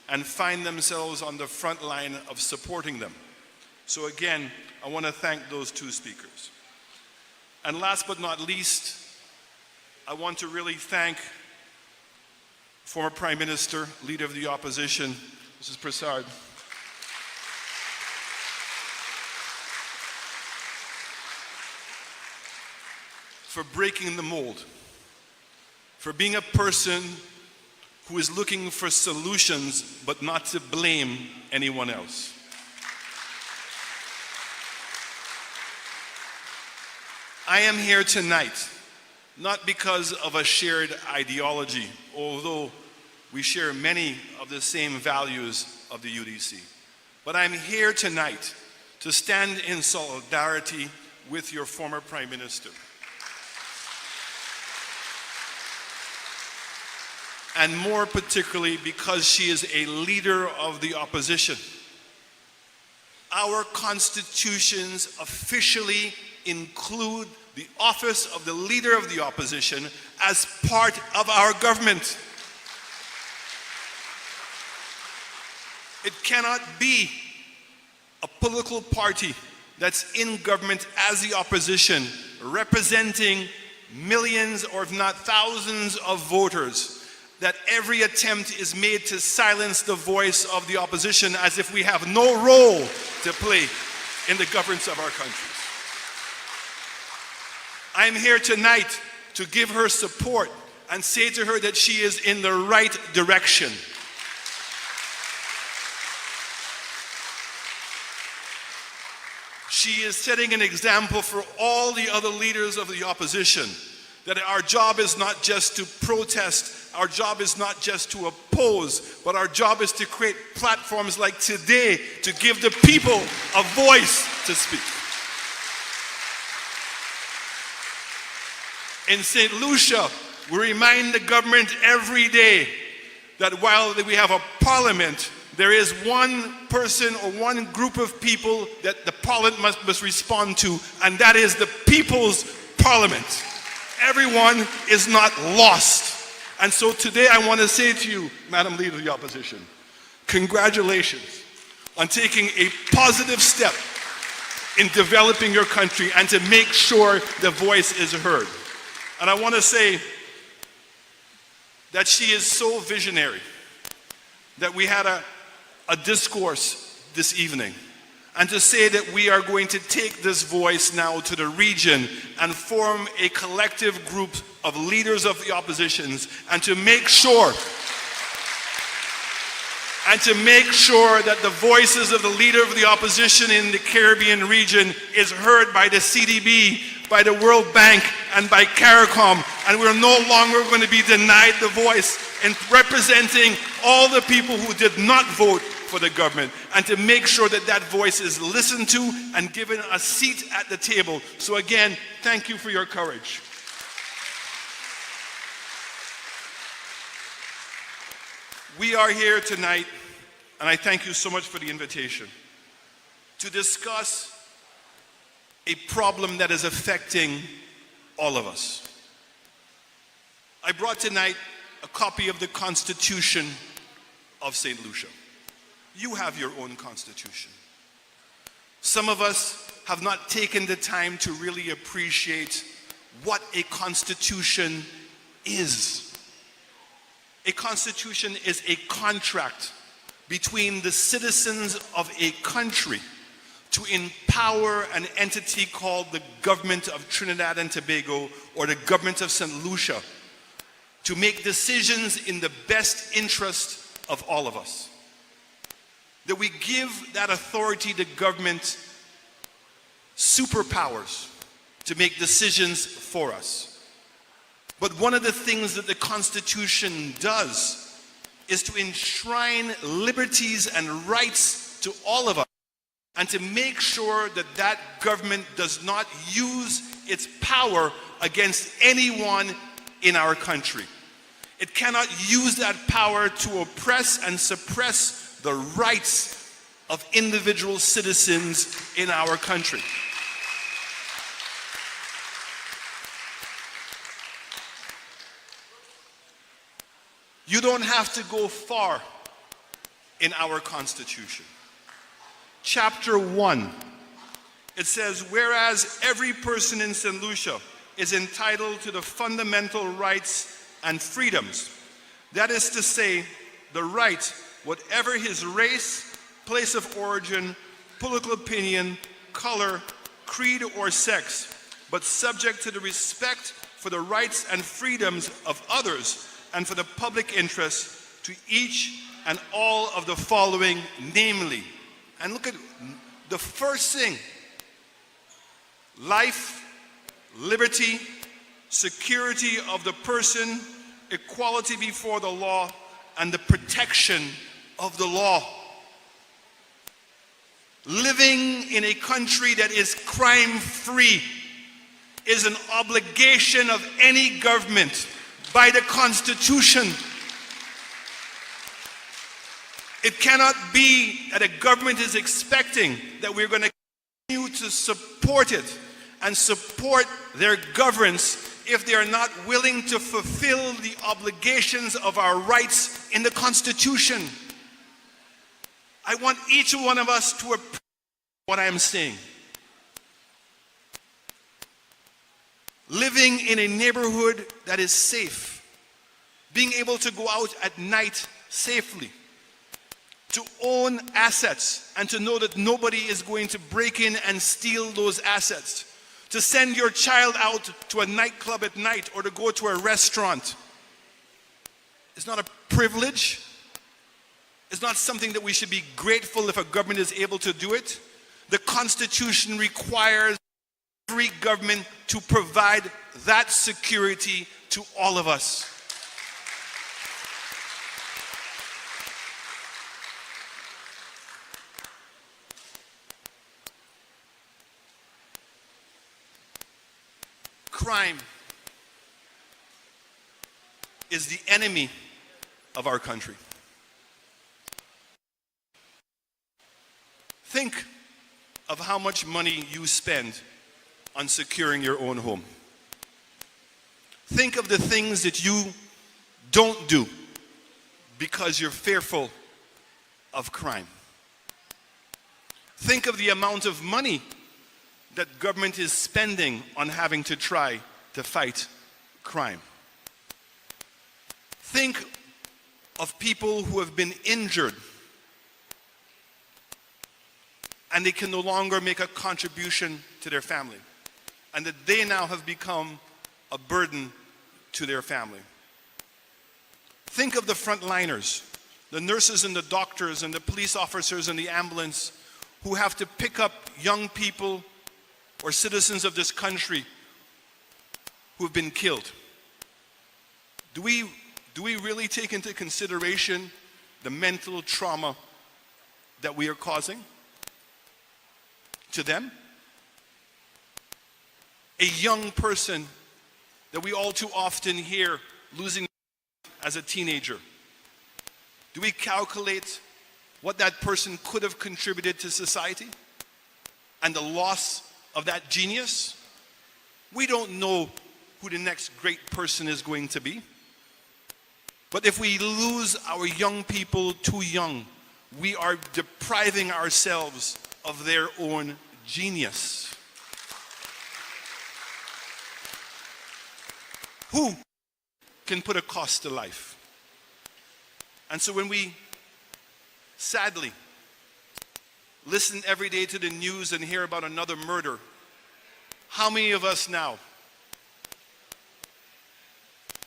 and find themselves on the front line of supporting them. So again, I want to thank those two speakers. And last but not least, I want to really thank former Prime Minister, Leader of the Opposition, Mrs. Prasad. for breaking the mold, for being a person who is looking for solutions but not to blame anyone else. I am here tonight not because of a shared ideology, although we share many of the same values of the UDC. But I'm here tonight to stand in solidarity with your former Prime Minister. And more particularly because she is a leader of the opposition. Our constitutions officially include the office of the leader of the opposition as part of our government. It cannot be a political party that's in government as the opposition, representing millions or if not thousands of voters, that every attempt is made to silence the voice of the opposition as if we have no role to play in the governance of our countries. I'm here tonight to give her support and say to her that she is in the right direction. She is setting an example for all the other leaders of the opposition, that our job is not just to protest, our job is not just to oppose, but our job is to create platforms like today to give the people a voice to speak. In St. Lucia, we remind the government every day that while we have a parliament, there is one person or one group of people that the parliament must respond to, and that is the people's parliament. Everyone is not lost. And so today I want to say to you, Madam Leader of the Opposition, congratulations on taking a positive step in developing your country and to make sure the voice is heard. And I want to say that she is so visionary that we had a discourse this evening, and to say that we are going to take this voice now to the region and form a collective group of leaders of the oppositions and to make sure that the voices of the leader of the opposition in the Caribbean region is heard by the CDB, by the World Bank, and by CARICOM, and we're no longer going to be denied the voice in representing all the people who did not vote for the government, and to make sure that that voice is listened to and given a seat at the table. So again, thank you for your courage. We are here tonight, and I thank you so much for the invitation, to discuss a problem that is affecting all of us. I brought tonight a copy of the Constitution of St. Lucia. You have your own constitution. Some of us have not taken the time to really appreciate what a constitution is. A constitution is a contract between the citizens of a country to empower an entity called the government of Trinidad and Tobago or the government of St. Lucia to make decisions in the best interest of all of us. That we give that authority to government superpowers to make decisions for us. But one of the things that the Constitution does is to enshrine liberties and rights to all of us, and to make sure that that government does not use its power against anyone in our country. It cannot use that power to oppress and suppress the rights of individual citizens in our country. You don't have to go far in our Constitution. Chapter 1, it says, whereas every person in St. Lucia is entitled to the fundamental rights and freedoms, that is to say, the right, whatever his race, place of origin, political opinion, color, creed, or sex, but subject to the respect for the rights and freedoms of others and for the public interest to each and all of the following, namely. And look at the first thing: life, liberty, security of the person, equality before the law, and the protection of the law. Living in a country that is crime-free is an obligation of any government by the Constitution. It cannot be that a government is expecting that we're going to continue to support it and support their governance if they are not willing to fulfill the obligations of our rights in the Constitution. I want each one of us to appreciate what I am saying. Living in a neighborhood that is safe, being able to go out at night safely, to own assets and to know that nobody is going to break in and steal those assets, to send your child out to a nightclub at night or to go to a restaurant. It's not a privilege. It's not something that we should be grateful if a government is able to do it. The Constitution requires every government to provide that security to all of us. Crime is the enemy of our country. Think of how much money you spend on securing your own home. Think of the things that you don't do because you're fearful of crime. Think of the amount of money that government is spending on having to try to fight crime. Think of people who have been injured and they can no longer make a contribution to their family, and that they now have become a burden to their family. Think of the frontliners, the nurses and the doctors and the police officers and the ambulance who have to pick up young people or citizens of this country who have been killed. Do we really take into consideration the mental trauma that we are causing to them? A young person that we all too often hear losing as a teenager. Do we calculate what that person could have contributed to society and the loss of that genius? We don't know who the next great person is going to be. But if we lose our young people too young, we are depriving ourselves of their own genius. Who can put a cost to life? And so when we sadly listen every day to the news and hear about another murder, how many of us now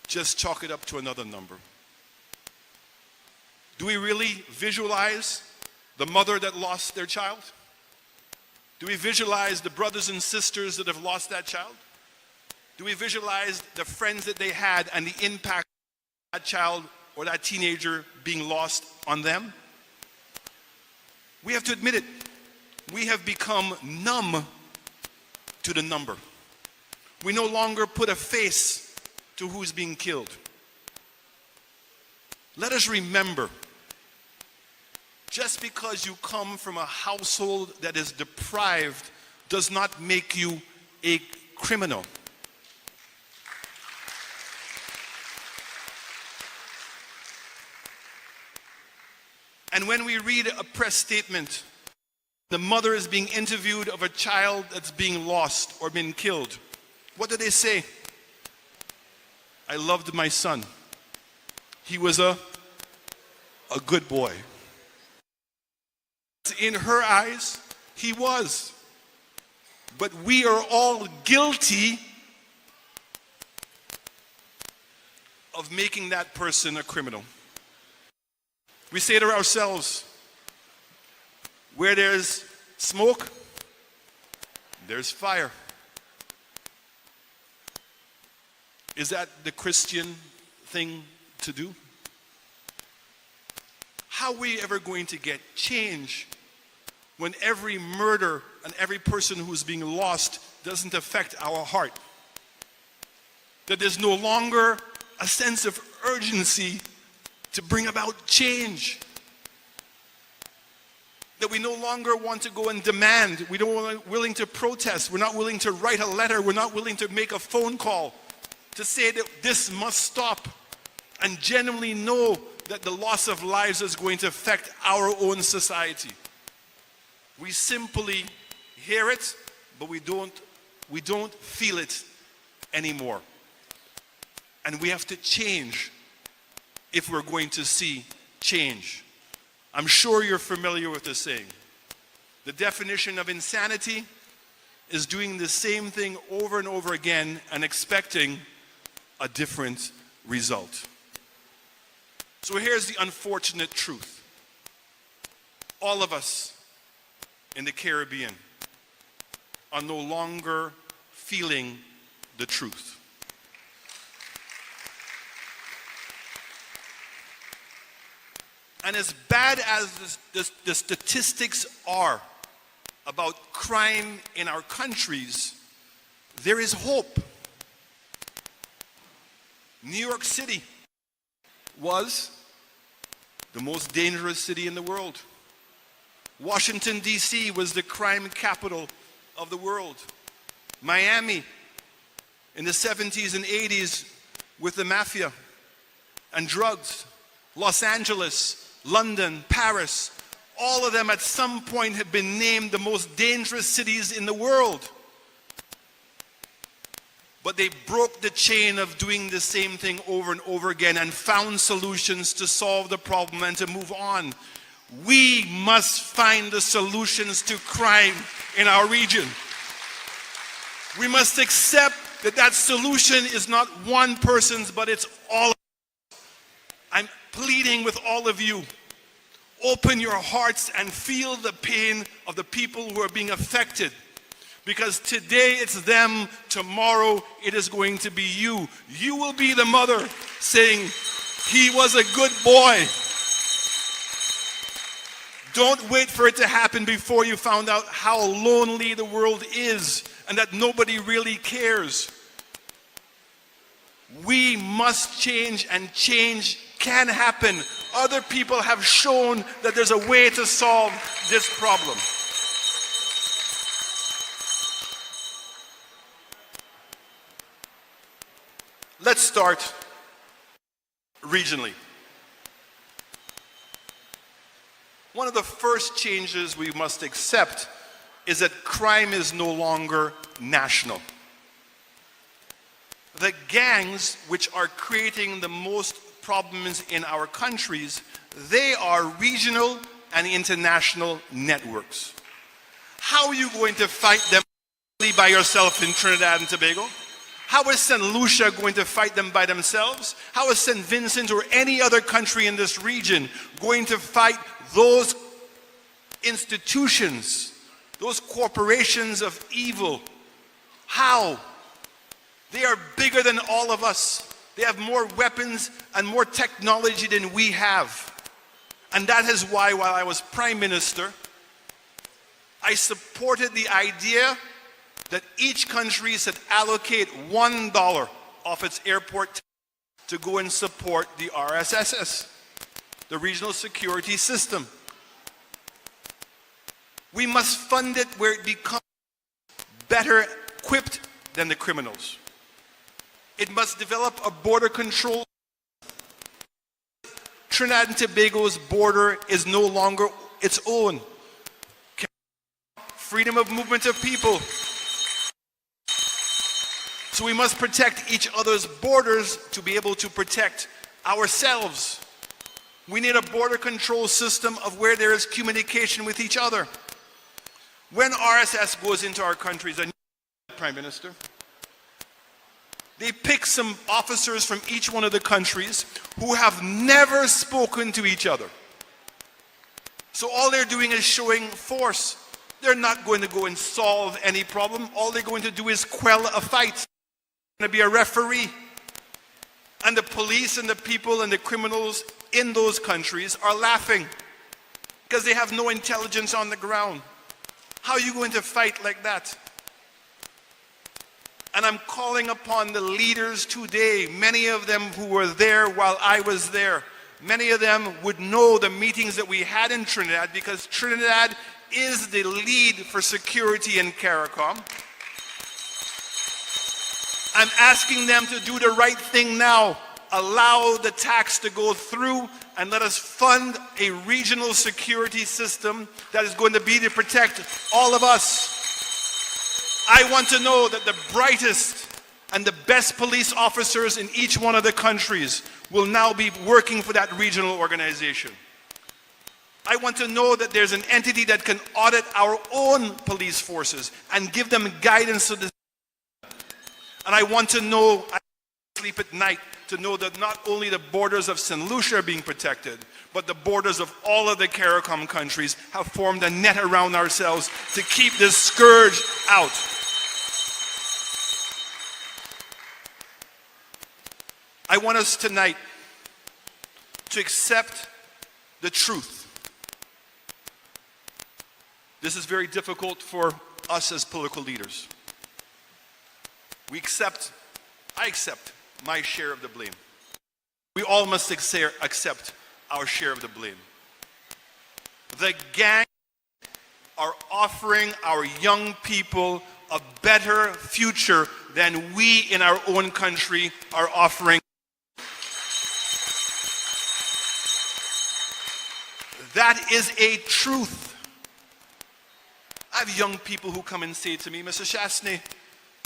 just chalk it up to another number? Do we really visualize the mother that lost their child? Do we visualize the brothers and sisters that have lost that child? Do we visualize the friends that they had and the impact of that child or that teenager being lost on them? We have to admit it. We have become numb to the number. We no longer put a face to who's being killed. Let us remember, just because you come from a household that is deprived does not make you a criminal. And when we read a press statement, the mother is being interviewed of a child that's being lost or been killed, what do they say? I loved my son. He was a good boy. In her eyes, he was. but we are all guilty of making that person a criminal. We say to ourselves, where there's smoke, there's fire. Is that the Christian thing to do? How are we ever going to get change when every murder and every person who's being lost doesn't affect our heart? That there's no longer a sense of urgency to bring about change. That we no longer want to go and demand. We don't willing to protest. We're not willing to write a letter. We're not willing to make a phone call to say that this must stop, and genuinely know that the loss of lives is going to affect our own society. We simply hear it, but we don't feel it anymore. And we have to change if we're going to see change. I'm sure you're familiar with the saying. The definition of insanity is doing the same thing over and over again and expecting a different result. So here's the unfortunate truth. All of us in the Caribbean are no longer feeling the truth. And as bad as the statistics are about crime in our countries, there is hope. New York City was the most dangerous city in the world. Washington, D.C. was the crime capital of the world. Miami in the 70s and 80s with the mafia and drugs. Los Angeles, London, Paris, all of them at some point have been named the most dangerous cities in the world. But they broke the chain of doing the same thing over and over again and found solutions to solve the problem and to move on. We must find the solutions to crime in our region. We must accept that that solution is not one person's, but it's all of us. I'm pleading with all of you. Open your hearts and feel the pain of the people who are being affected. Because today it's them, tomorrow it is going to be you. You will be the mother saying, he was a good boy. Don't wait for it to happen before you found out how lonely the world is and that nobody really cares. We must change, and change can happen. Other people have shown that there's a way to solve this problem. Let's start regionally. One of the first changes we must accept is that crime is no longer national. The gangs which are creating the most problems in our countries, they are regional and international networks. How are you going to fight them by yourself in Trinidad and Tobago? How is St. Lucia going to fight them by themselves? How is St. Vincent or any other country in this region going to fight those institutions, those corporations of evil? How? They are bigger than all of us. They have more weapons and more technology than we have. And that is why, while I was Prime Minister, I supported the idea that each country should allocate $1 of its airport tax to go and support the RSSS, the Regional Security System. We must fund it where it becomes better equipped than the criminals. It must develop a border control. Trinidad and Tobago's border is no longer its own. Freedom of movement of people. So we must protect each other's borders to be able to protect ourselves. We need a border control system of where there is communication with each other. When RSS goes into our countries, and Prime Minister, they pick some officers from each one of the countries who have never spoken to each other. So all they're doing is showing force. They're not going to go and solve any problem. All they're going to do is quell a fight. They're going to be a referee. And the police and the people and the criminals in those countries are laughing because they have no intelligence on the ground. How are you going to fight like that? And I'm calling upon the leaders today, many of them who were there while I was there. Many of them would know the meetings that we had in Trinidad, because Trinidad is the lead for security in CARICOM. I'm asking them to do the right thing now. Allow the tax to go through and let us fund a regional security system that is going to be to protect all of us. I want to know that the brightest and the best police officers in each one of the countries will now be working for that regional organization. I want to know that there's an entity that can audit our own police forces and give them guidance to this. And I want to know, I sleep at night, to know that not only the borders of St. Lucia are being protected, but the borders of all of the CARICOM countries have formed a net around ourselves to keep this scourge out. I want us tonight to accept the truth. This is very difficult for us as political leaders. I accept my share of the blame. We all must accept our share of the blame. The gangs are offering our young people a better future than we in our own country are offering. That is a truth. I have young people who come and say to me, Mr. Shastney,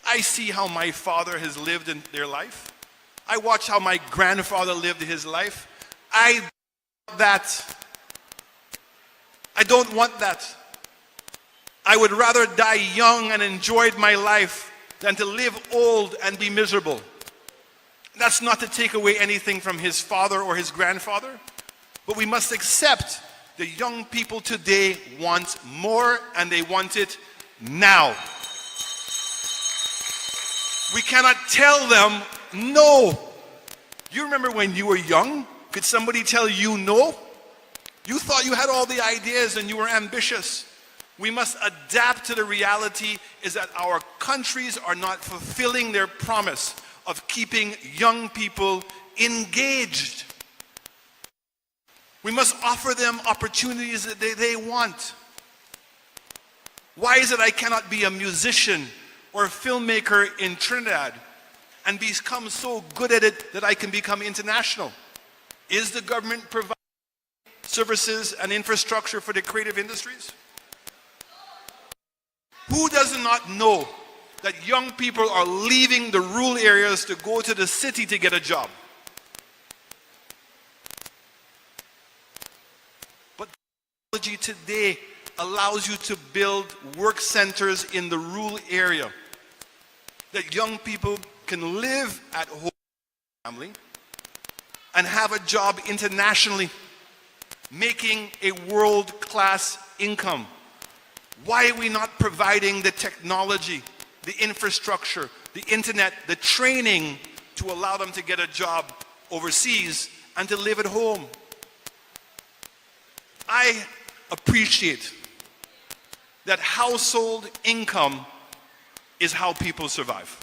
I see how my father has lived in their life. I watch how my grandfather lived his life. I don't want that. I would rather die young and enjoy my life than to live old and be miserable. That's not to take away anything from his father or his grandfather, but we must accept the young people today want more, and they want it now. We cannot tell them no. You remember when you were young? Could somebody tell you no? You thought you had all the ideas and you were ambitious. We must adapt to the reality is that our countries are not fulfilling their promise of keeping young people engaged. We must offer them opportunities that they want. Why is it I cannot be a musician or a filmmaker in Trinidad and become so good at it that I can become international? Is the government providing services and infrastructure for the creative industries? Who does not know that young people are leaving the rural areas to go to the city to get a job? But technology today allows you to build work centers in the rural area that young people can live at home with their family and have a job internationally, making a world-class income. Why are we not providing the technology, the infrastructure, the internet, the training to allow them to get a job overseas and to live at home? I appreciate that household income is how people survive.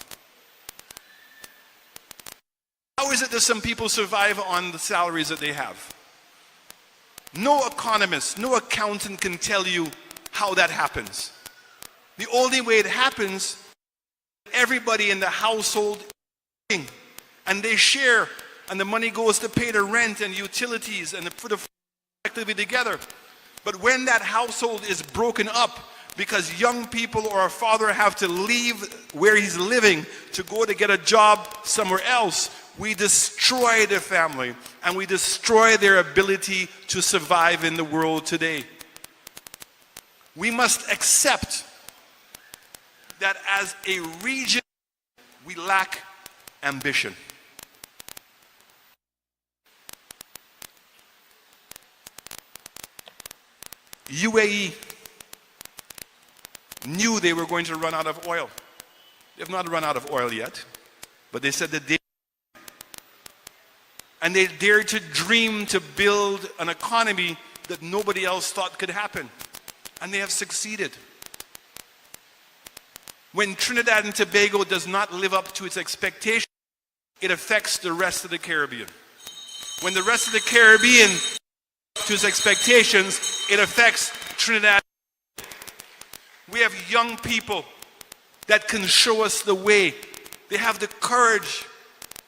How is it that some people survive on the salaries that they have? No economist, no accountant can tell you how that happens. The only way it happens, everybody in the household and they share, and the money goes to pay the rent and utilities and put the effectively together. But when that household is broken up because young people or a father have to leave where he's living to go to get a job somewhere else, we destroy the family and we destroy their ability to survive in the world today. We must accept that as a region, we lack ambition. UAE knew they were going to run out of oil. They've not run out of oil yet, but they said that and they dared to dream to build an economy that nobody else thought could happen. And they have succeeded. When Trinidad and Tobago does not live up to its expectations, it affects the rest of the Caribbean. When the rest of the Caribbean to its expectations, it affects Trinidad. We have young people that can show us the way. They have the courage.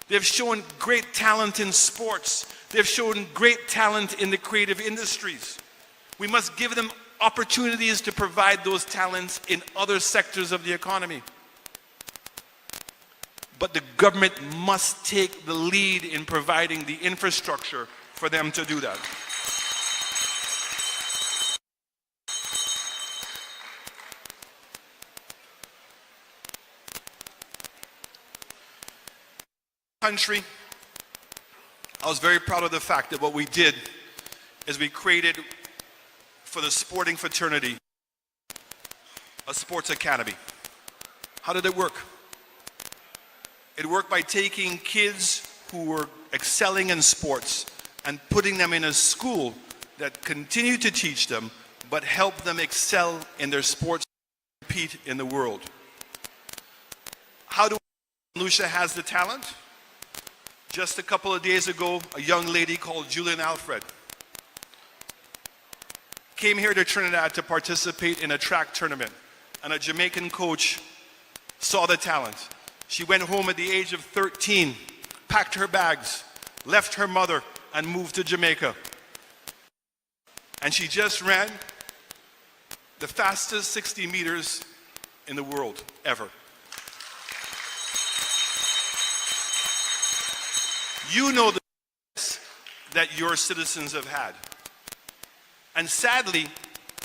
They've shown great talent in sports. They've shown great talent in the creative industries. We must give them opportunities to provide those talents in other sectors of the economy. But the government must take the lead in providing the infrastructure for them to do that. Country, I was very proud of the fact that what we did is we created for the sporting fraternity a sports academy. How did it work? It worked by taking kids who were excelling in sports and putting them in a school that continued to teach them but helped them excel in their sports and compete in the world. How do Lucia has the talent? Just a couple of days ago, a young lady called Julian Alfred came here to Trinidad to participate in a track tournament, and a Jamaican coach saw the talent. She went home at the age of 13, packed her bags, left her mother, and moved to Jamaica. And she just ran the fastest 60 meters in the world ever. You know the that your citizens have had. And sadly,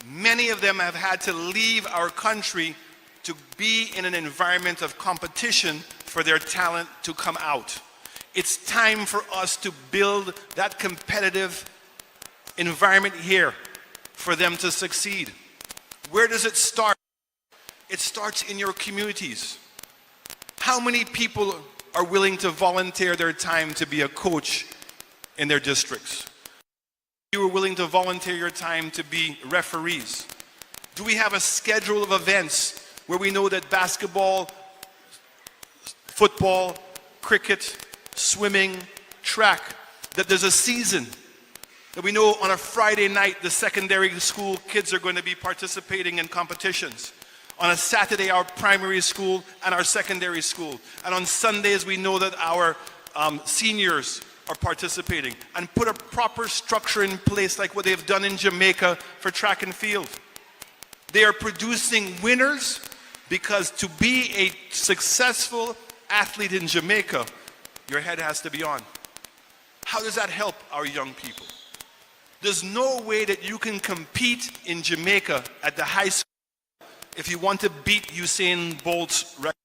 many of them have had to leave our country to be in an environment of competition for their talent to come out. It's time for us to build that competitive environment here for them to succeed. Where does it start? It starts in your communities. How many people are willing to volunteer their time to be a coach in their districts? You are willing to volunteer your time to be referees? Do we have a schedule of events where we know that basketball, football, cricket, swimming, track, that there's a season? That we know on a Friday night the secondary school kids are going to be participating in competitions. On a Saturday, our primary school and our secondary school. And on Sundays, we know that our seniors are participating. And put a proper structure in place like what they've done in Jamaica for track and field. They are producing winners because to be a successful athlete in Jamaica, your head has to be on. How does that help our young people? There's no way that you can compete in Jamaica at the high school if you want to beat Usain Bolt's record,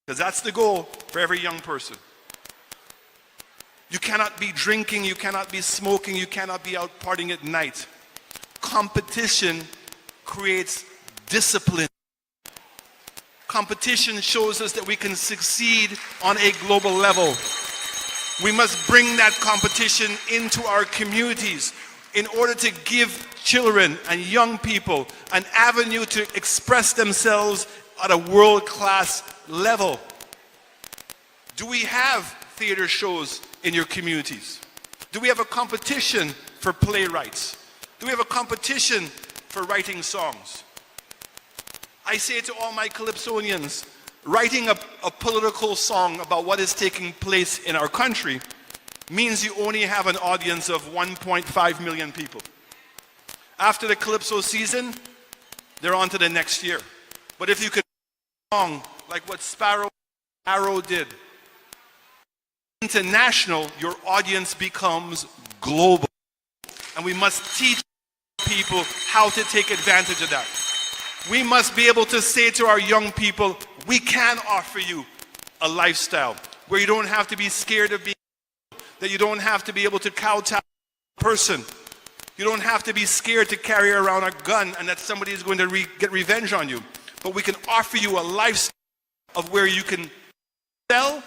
because that's the goal for every young person. You cannot be drinking, you cannot be smoking, you cannot be out partying at night. Competition creates discipline. Competition shows us that we can succeed on a global level. We must bring that competition into our communities in order to give children and young people an avenue to express themselves at a world-class level. Do we have theater shows in your communities? Do we have a competition for playwrights? Do we have a competition for writing songs? I say to all my Calypsonians, writing a political song about what is taking place in our country means you only have an audience of 1.5 million people. After the Calypso season, they're on to the next year. But if you could write a song like what Sparrow Arrow did, international, your audience becomes global. And we must teach people how to take advantage of that. We must be able to say to our young people, we can offer you a lifestyle where you don't have to be scared of being, that you don't have to be able to kowtow a person. You don't have to be scared to carry around a gun and that somebody is going to get revenge on you. But we can offer you a lifestyle of where you can sell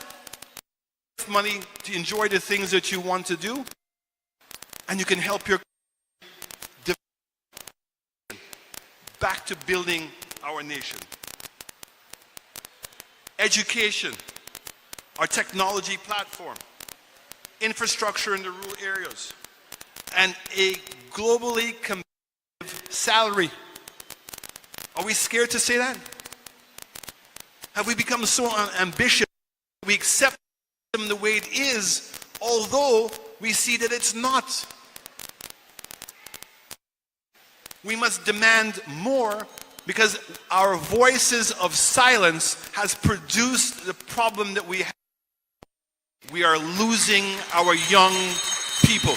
money to enjoy the things that you want to do, and you can help your back to building our nation. Education, our technology platform, infrastructure in the rural areas, and a globally competitive salary. Are we scared to say that? Have we become so ambitious we accept them the way it is, although we see that it's not? We must demand more because our voices of silence has produced the problem that we have. We are losing our young people.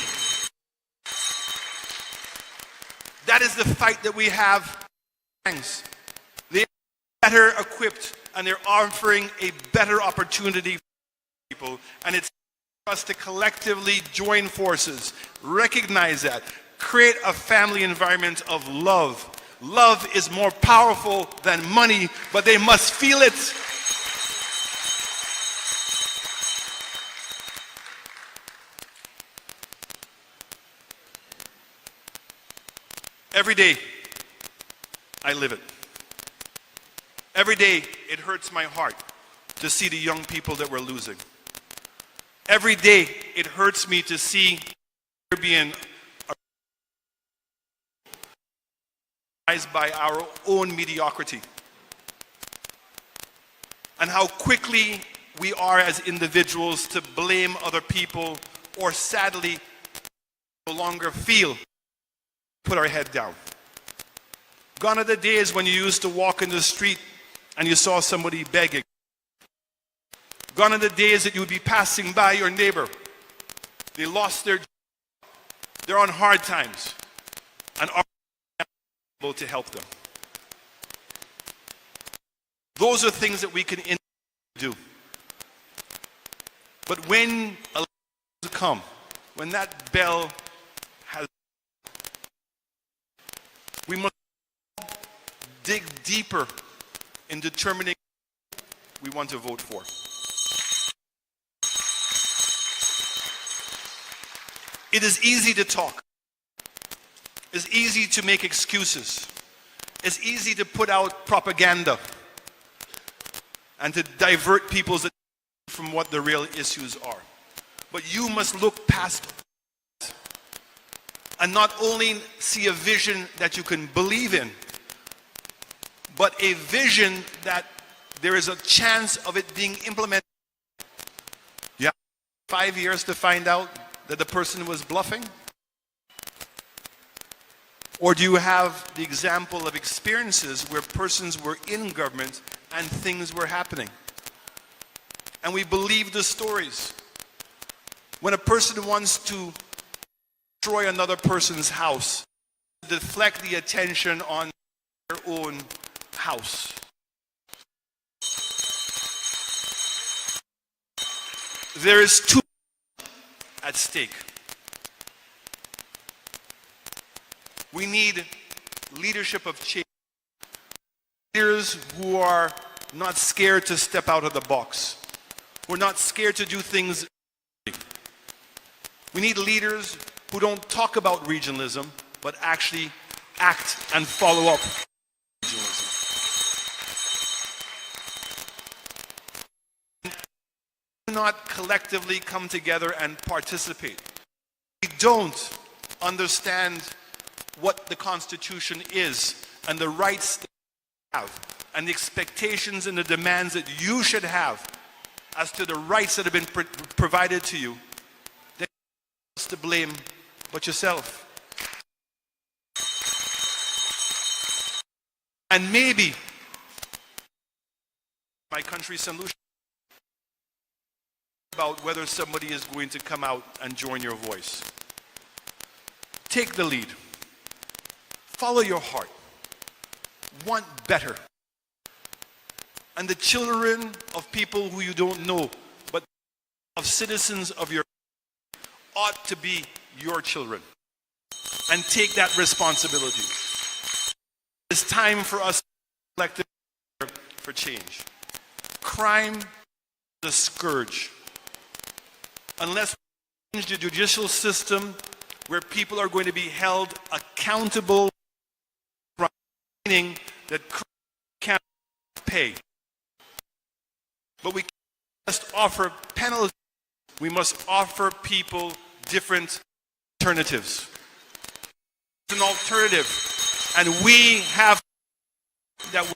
That is the fight that we have. They are better equipped and they're offering a better opportunity for people. And it's for us to collectively join forces, recognize that, create a family environment of love. Love is more powerful than money, but they must feel it. Every day, I live it. Every day, it hurts my heart to see the young people that we're losing. Every day, it hurts me to see being by our own mediocrity. And how quickly we are as individuals to blame other people, or sadly, no longer feel, put our head down. Gone are the days when you used to walk in the street and you saw somebody begging. Gone are the days that you would be passing by your neighbor. They lost their job. They're on hard times. And are able to help them. Those are things that we can do. But when elections come, when that bell has, we must dig deeper in determining who we want to vote for. It is easy to talk. It's easy to make excuses. It's easy to put out propaganda and to divert people's attention from what the real issues are. But you must look past it and not only see a vision that you can believe in, but a vision that there is a chance of it being implemented. You have 5 years to find out that the person was bluffing? Or do you have the example of experiences where persons were in government and things were happening? And we believe the stories. When a person wants to destroy another person's house, deflect the attention on their own house. There is too much at stake. We need leadership of change. Leaders who are not scared to step out of the box. Who are not scared to do things. We need leaders who don't talk about regionalism, but actually act and follow up regionalism. We do not collectively come together and participate. We don't understand what the Constitution is and the rights that you have and the expectations and the demands that you should have as to the rights that have been provided to you. Then who else to blame but yourself? And maybe my country's solution about whether somebody is going to come out and join your voice. Take the lead. Follow your heart. want better. And the children of people who you don't know, but of citizens of your ought to be your children. And take that responsibility. It's time for us to collectively for change. Crime is a scourge. Unless we change the judicial system where people are going to be held accountable, meaning that crime can't pay. But we can't just offer penalties. We must offer people different alternatives. It's an alternative. And we have that we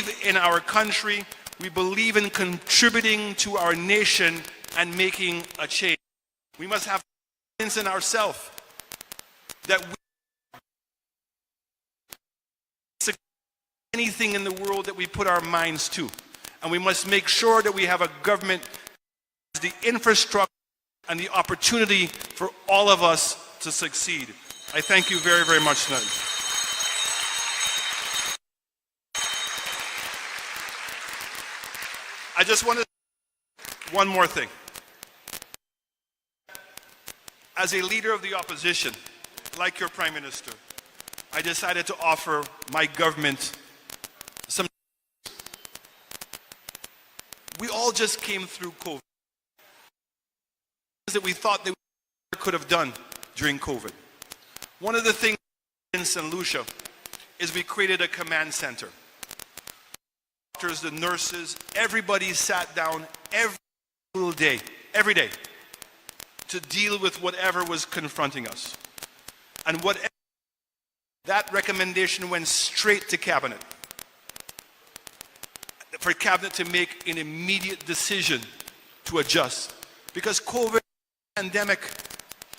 believe in our country, we believe in contributing to our nation and making a change. We must have confidence in ourselves that we can anything in the world that we put our minds to. And we must make sure that we have a government that has the infrastructure and the opportunity for all of us to succeed. I thank you very, very much tonight. I just want to say one more thing. As a leader of the opposition, like your Prime Minister, I decided to offer my government some. We all just came through COVID. That we thought that we could have done during COVID. One of the things in St. Lucia is we created a command center. Doctors, the nurses, everybody sat down every day, to deal with whatever was confronting us. And whatever, that recommendation went straight to Cabinet. For Cabinet to make an immediate decision to adjust. Because COVID pandemic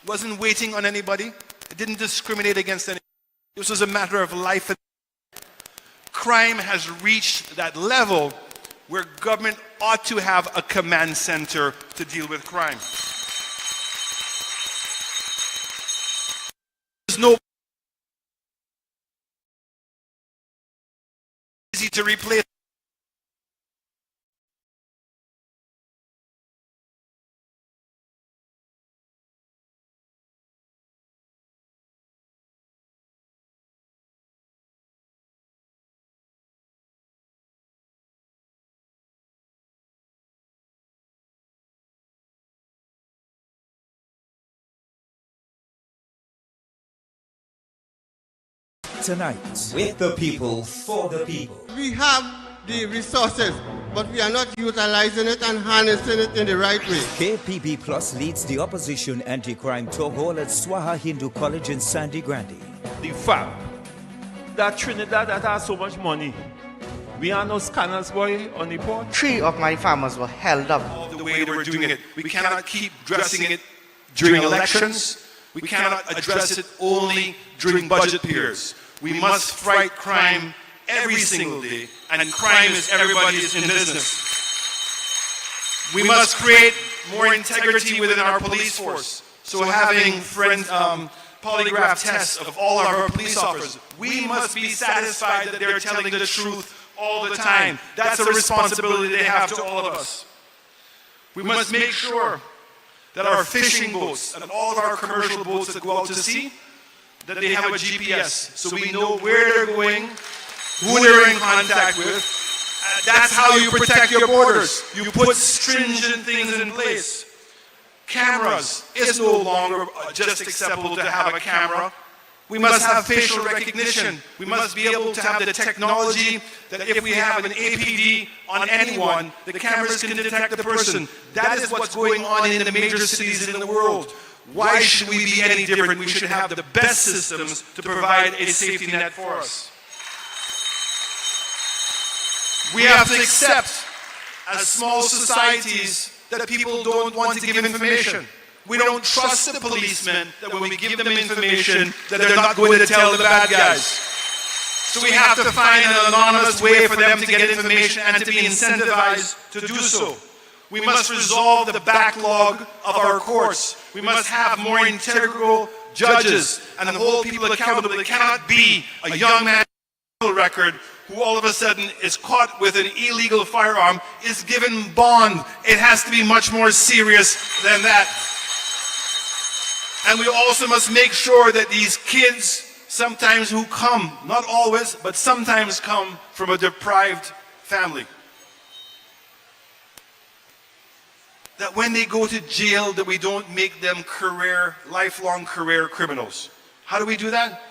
wasn't waiting on anybody. It didn't discriminate against anybody. This was a matter of life and death. Crime has reached that level where government ought to have a command center to deal with crime. There's no easy to replace. Tonight, with the people, for the people. We have the resources, but we are not utilizing it and harnessing it in the right way. KPB Plus leads the opposition anti-crime talk hall at Swaha Hindu College in Sandy Grande. The fact that Trinidad that has so much money, we are no scanners boy on the port. 3 of my farmers were held up. The way we're doing it, we cannot keep addressing it during elections. We cannot address it only during budget periods. We must fight crime every single day, and crime is everybody's in business. We must create more integrity within our police force. So having polygraph tests of all of our police officers, we must be satisfied that they're telling the truth all the time. That's a responsibility they have to all of us. We must make sure that our fishing boats and all of our commercial boats that go out to sea, that they have a GPS, so we know where they're going, who they're in contact with. That's how you protect your borders. You put stringent things in place. Cameras is no longer just acceptable to have a camera. We must have facial recognition. We must be able to have the technology that if we have an APD on anyone, the cameras can detect the person. That is what's going on in the major cities in the world. Why should we be any different? We should have the best systems to provide a safety net for us. We have to accept, as small societies, that people don't want to give information. We don't trust the policemen that when we give them information that they're not going to tell the bad guys. So we have to find an anonymous way for them to get information and to be incentivized to do so. We must resolve the backlog of our courts. We must have more integral judges and hold people accountable. It cannot be a young man record who all of a sudden is caught with an illegal firearm is given bond. It has to be much more serious than that. And we also must make sure that these kids, sometimes who come, not always, but sometimes come from a deprived family, that when they go to jail, that we don't make them lifelong career criminals. How do we do that?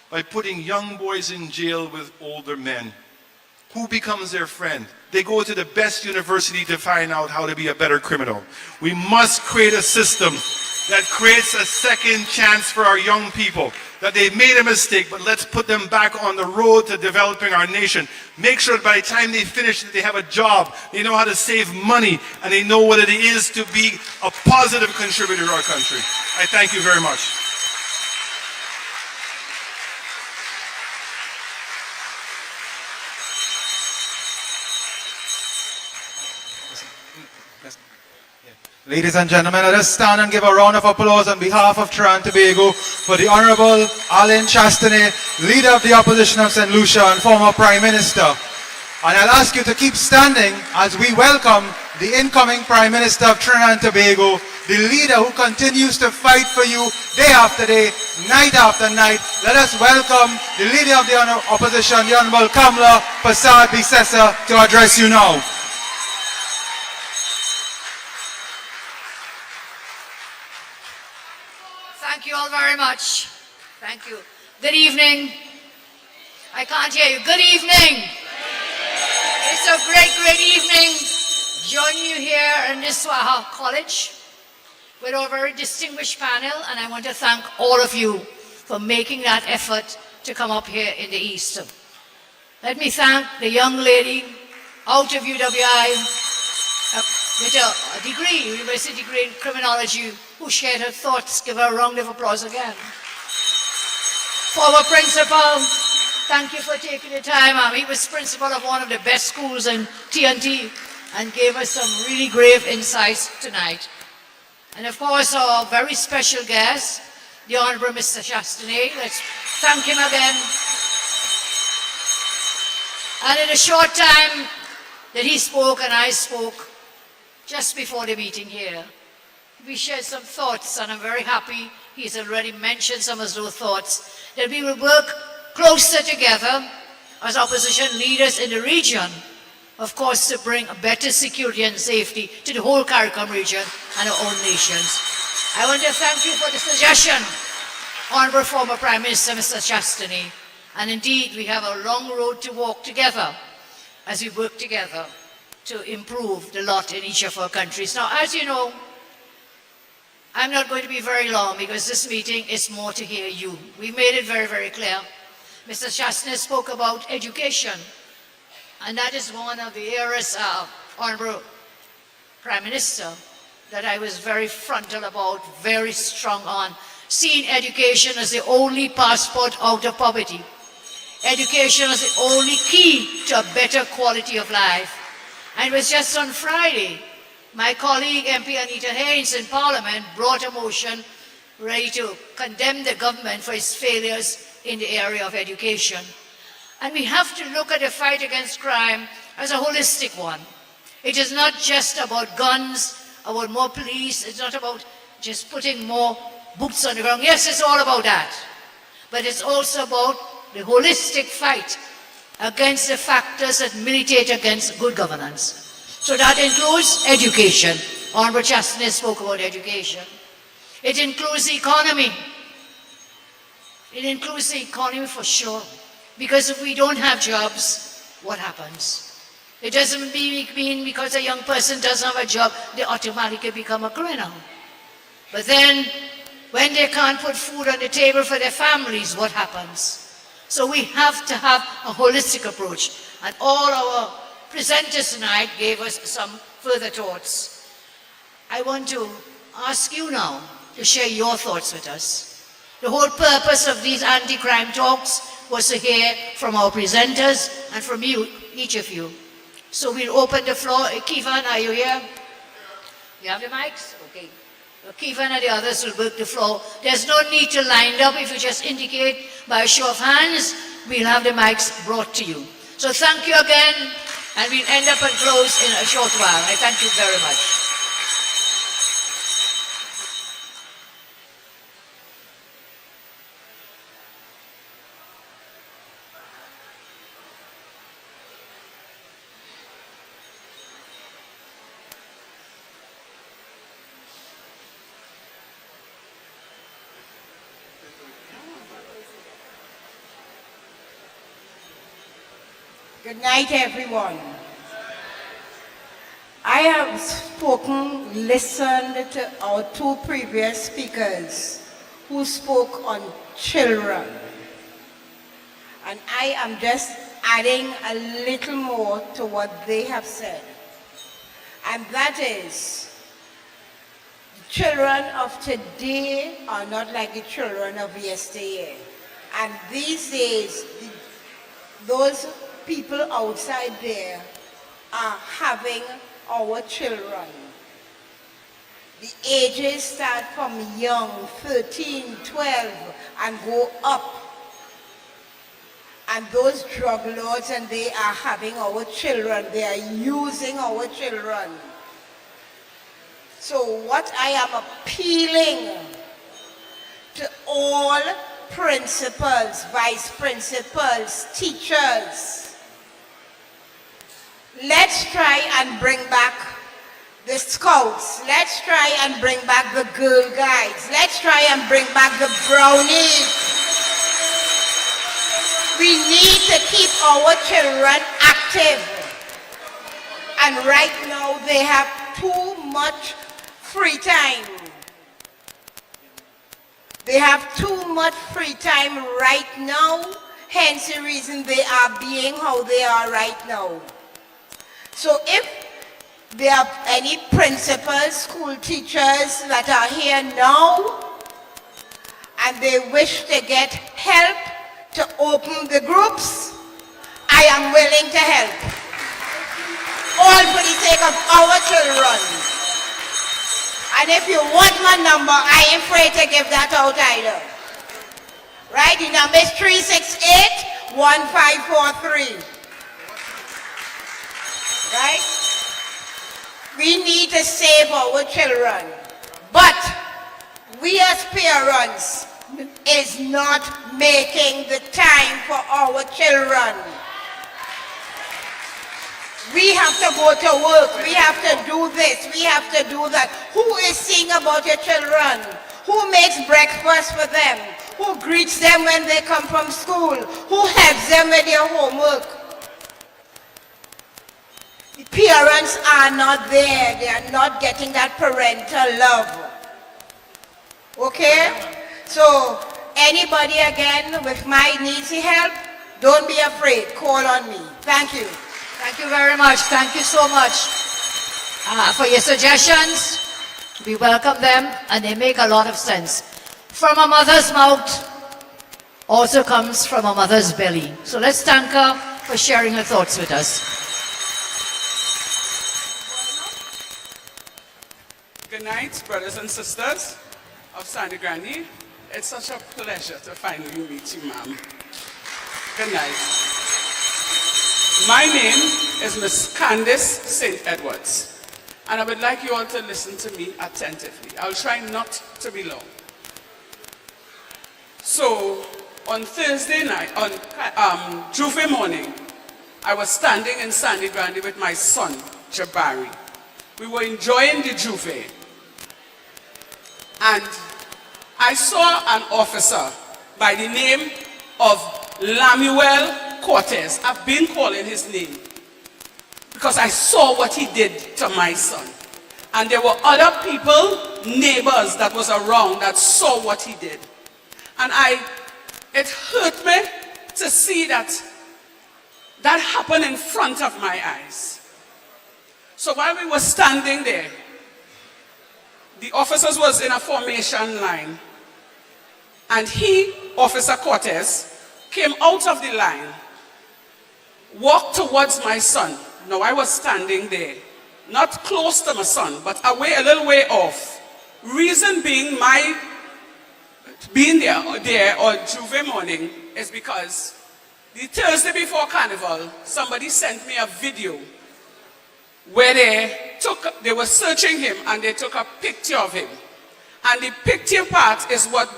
By putting young boys in jail with older men. Who becomes their friend? They go to the best university to find out how to be a better criminal. We must create a system that creates a second chance for our young people. That they've made a mistake, but let's put them back on the road to developing our nation. Make sure that by the time they finish, that they have a job, they know how to save money, and they know what it is to be a positive contributor to our country. I thank you very much. Ladies and gentlemen, let us stand and give a round of applause on behalf of Trinidad and Tobago for the Honorable Alain Chastanet, Leader of the Opposition of St. Lucia and former Prime Minister. And I'll ask you to keep standing as we welcome the incoming Prime Minister of Trinidad and Tobago, the leader who continues to fight for you day after day, night after night. Let us welcome the Leader of the Opposition, the Honorable Kamla Persad Bissessa, to address you now. Thank you all very much. Thank you. Good evening. I can't hear you. Good evening. It's a great, great evening joining you here in this college with our very distinguished panel, and I want to thank all of you for making that effort to come up here in the East. Let me thank the young lady out of UWI with a degree, university degree in criminology, who shared her thoughts. Give her a round of applause again. Former principal, thank you for taking the time. He was principal of one of the best schools in TNT and gave us some really grave insights tonight. And of course, our very special guest, the Honorable Mr. Chastanet. Let's thank him again. And in a short time that he spoke and I spoke, just before the meeting here, we shared some thoughts, and I'm very happy he's already mentioned some of those thoughts, that we will work closer together as opposition leaders in the region, of course, to bring a better security and safety to the whole CARICOM region and our own nations. I want to thank you for the suggestion, Honorable former Prime Minister, Mr. Chastanet, and indeed we have a long road to walk together as we work together to improve the lot in each of our countries. Now, as you know, I'm not going to be very long because this meeting is more to hear you. We made it very, very clear. Mr. Chastanet spoke about education, and that is one of the areas, Honorable Prime Minister, that I was very frontal about, very strong on, seeing education as the only passport out of poverty. Education is the only key to a better quality of life. And it was just on Friday, my colleague MP Anita Haynes in Parliament brought a motion ready to condemn the government for its failures in the area of education. And we have to look at the fight against crime as a holistic one. It is not just about guns, about more police. It's not about just putting more boots on the ground. Yes, it's all about that. But it's also about the holistic fight against the factors that militate against good governance. So that includes education. Honorable Chastanet spoke about education. It includes the economy. It includes the economy for sure. Because if we don't have jobs, what happens? It doesn't mean because a young person doesn't have a job, they automatically become a criminal. But then, when they can't put food on the table for their families, what happens? So we have to have a holistic approach. And all our presenters tonight gave us some further thoughts. I want to ask you now to share your thoughts with us. The whole purpose of these anti-crime talks was to hear from our presenters and from you, each of you. So we'll open the floor. Kievan, are you here? You have the mics? Okay. Kievan and the others will work the floor. There's no need to line up if you just indicate by a show of hands, we'll have the mics brought to you. So thank you again, and we'll end up and close in a short while. I thank you very much. Good night, everyone. I have listened to our two previous speakers who spoke on children. And I am just adding a little more to what they have said. And that is, the children of today are not like the children of yesteryear. And these days, those people outside there are having our children. The ages start from young, 13, 12, and go up. And those drug lords, and they are having our children. They are using our children. So what I am appealing to all principals, vice principals, teachers, let's try and bring back the scouts. Let's try and bring back the Girl Guides. Let's try and bring back the brownies. We need to keep our children active. And right now they have too much free time. They have too much free time right now, hence the reason they are being how they are right now. So if there are any principals, school teachers that are here now, and they wish to get help to open the groups, I am willing to help. All for the sake of our children. And if you want my number, I ain't afraid to give that out either. Right? The number is 368-1543. Right? We need to save our children. But we as parents is not making the time for our children. We have to go to work. We have to do this. We have to do that. Who is seeing about your children? Who makes breakfast for them? Who greets them when they come from school? Who helps them with their homework? The parents are not there. They are not getting that parental love. Okay? So, anybody again with my needs help, don't be afraid. Call on me. Thank you. Thank you very much. Thank you so much for your suggestions. We welcome them, and they make a lot of sense. From a mother's mouth also comes from a mother's belly. So let's thank her for sharing her thoughts with us. Good night, brothers and sisters of Sandy Grande. It's such a pleasure to finally meet you, ma'am. Good night. My name is Miss Candice St. Edwards, and I would like you all to listen to me attentively. I'll try not to be long. So, on Thursday night, on Juve morning, I was standing in Sandy Grande with my son, Jabari. We were enjoying the Juve, and I saw an officer by the name of Lamuel Cortez. I've been calling his name because I saw what he did to my son. And there were other people, neighbors that was around that saw what he did. And it hurt me to see that happened in front of my eyes. So while we were standing there, the officers was in a formation line. And Officer Cortez, came out of the line, walked towards my son. Now I was standing there, not close to my son, but away, a little way off. Reason being my being there on Juve morning is because The Thursday before Carnival, somebody sent me a video where they were searching him and they took a picture of him. And the picture part is what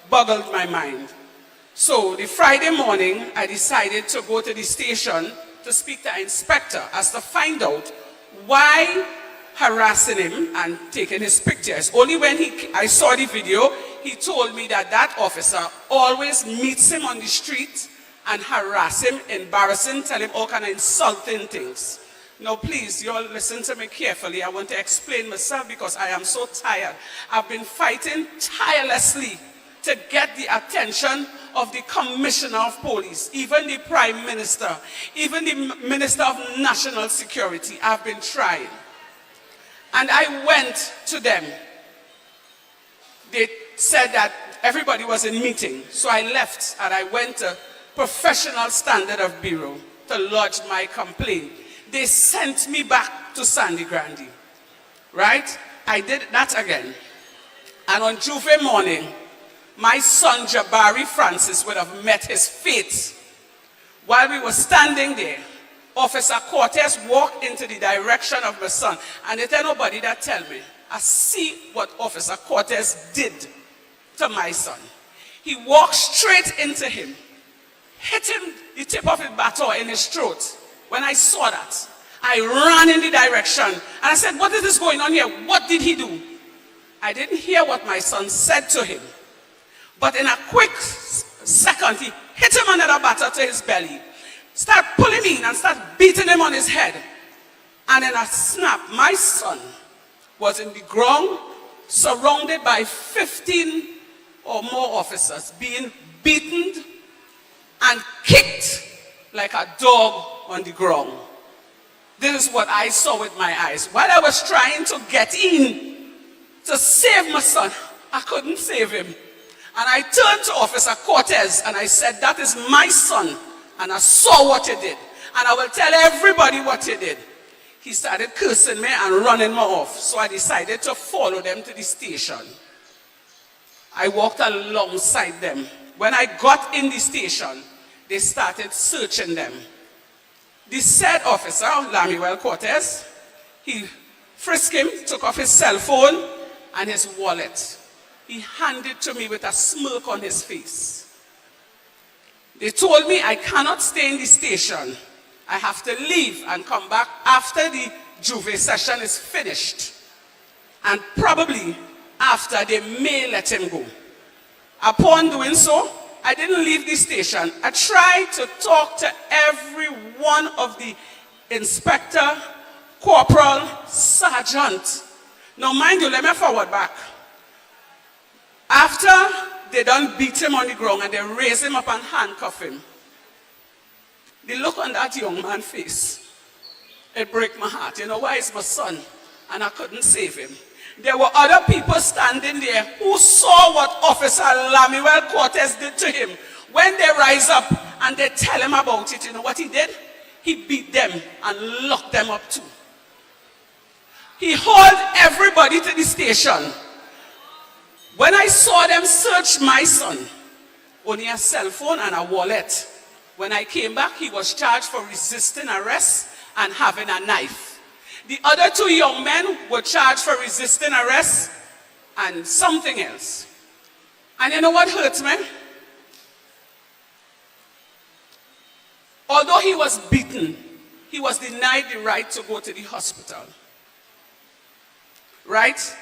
boggled my mind. So the Friday morning, I decided to go to the station to speak to an inspector as to find out why harassing him and taking his pictures. Only when I saw the video, he told me that that officer always meets him on the street and harass him, embarrass him, tell him all kind of insulting things. Now please, you all listen to me carefully. I want to explain myself because I am so tired. I've been fighting tirelessly to get the attention of the Commissioner of Police, even the Prime Minister, even the Minister of National Security. I've been trying. And I went to them. They said that everybody was in meeting. So I left and I went to Professional Standard of Bureau to lodge my complaint. They sent me back to Sandy Grande. Right? I did that again. And on Juve morning, my son Jabari Francis would have met his fate. While we were standing there, Officer Cortez walked into the direction of my son. And they tell nobody that tell me. I see what Officer Cortez did to my son. He walked straight into him, hit him the tip of his baton in his throat. When I saw that, I ran in the direction and I said, what is this going on here? What did he do? I didn't hear what my son said to him. But in a quick second, he hit him under the baton to his belly, start pulling him in and start beating him on his head. And in a snap, my son was in the ground, surrounded by 15 or more officers, being beaten and kicked like a dog on the ground. This is what I saw with my eyes. While I was trying to get in to save my son, I couldn't save him. And I turned to Officer Cortez and I said, that is my son. And I saw what he did. And I will tell everybody what he did. He started cursing me and running me off. So I decided to follow them to the station. I walked alongside them. When I got in the station, they started searching them. The said officer, Lamuel Cortez, he frisked him, took off his cell phone and his wallet. He handed it to me with a smirk on his face. They told me I cannot stay in the station. I have to leave and come back after the Juve session is finished. And probably after they may let him go. Upon doing so, I didn't leave the station. I tried to talk to every one of the inspector, corporal, sergeant. Now mind you, let me forward back. After they done beat him on the ground and they raised him up and handcuff him, the look on that young man's face, it broke my heart. You know why? It's my son and I couldn't save him. There were other people standing there who saw what Officer Lamuel Cortez did to him. When they rise up and they tell him about it, you know what he did? He beat them and locked them up too. He hauled everybody to the station. When I saw them search my son, only a cell phone and a wallet. When I came back, he was charged for resisting arrest and having a knife. The other two young men were charged for resisting arrest and something else. And you know what hurts me? Although he was beaten, he was denied the right to go to the hospital. Right?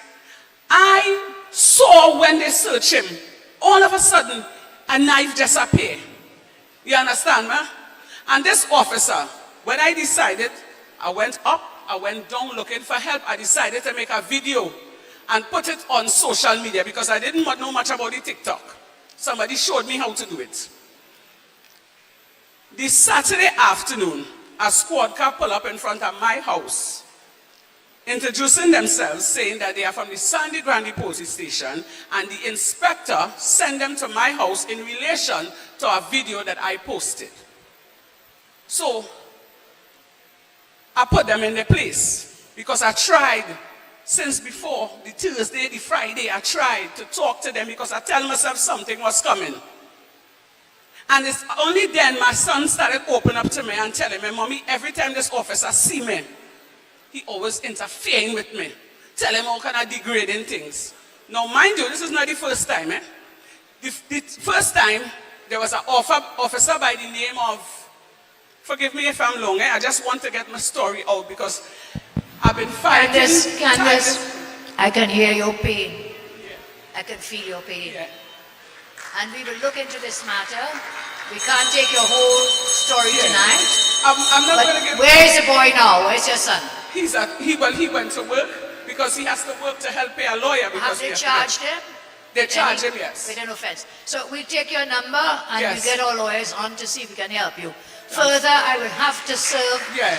I saw when they searched him, all of a sudden, a knife just appeared. You understand, man? And this officer, when I decided, I went up, I went down looking for help. I decided to make a video and put it on social media because I didn't know much about the TikTok. Somebody showed me how to do it. This Saturday afternoon, a squad car pulled up in front of my house, introducing themselves, saying that they are from the Sandy Grande police station, and the inspector sent them to my house in relation to a video that I posted. So, I put them in their place because I tried since before the Thursday, the Friday, I tried to talk to them because I tell myself something was coming. And it's only then my son started opening up to me and telling me, Mommy, every time this officer see me, he always interfering with me, telling me all kind of degrading things. Now, mind you, this is not the first time. The first time, there was an officer by the name of, forgive me if I'm long, I just want to get my story out because I've been fighting. Candace, I can hear your pain. I can feel your pain. Yeah. And we will look into this matter. We can't take your whole story tonight. I'm not going to get... Where is the boy now? Where's your son? He went to work because he has to work to help pay a lawyer. Have they charged him? They charged him, yes. With an offense. So we'll take your number and Yes. we'll get our lawyers on to see if we can help you. Further, I will have to serve. Yeah.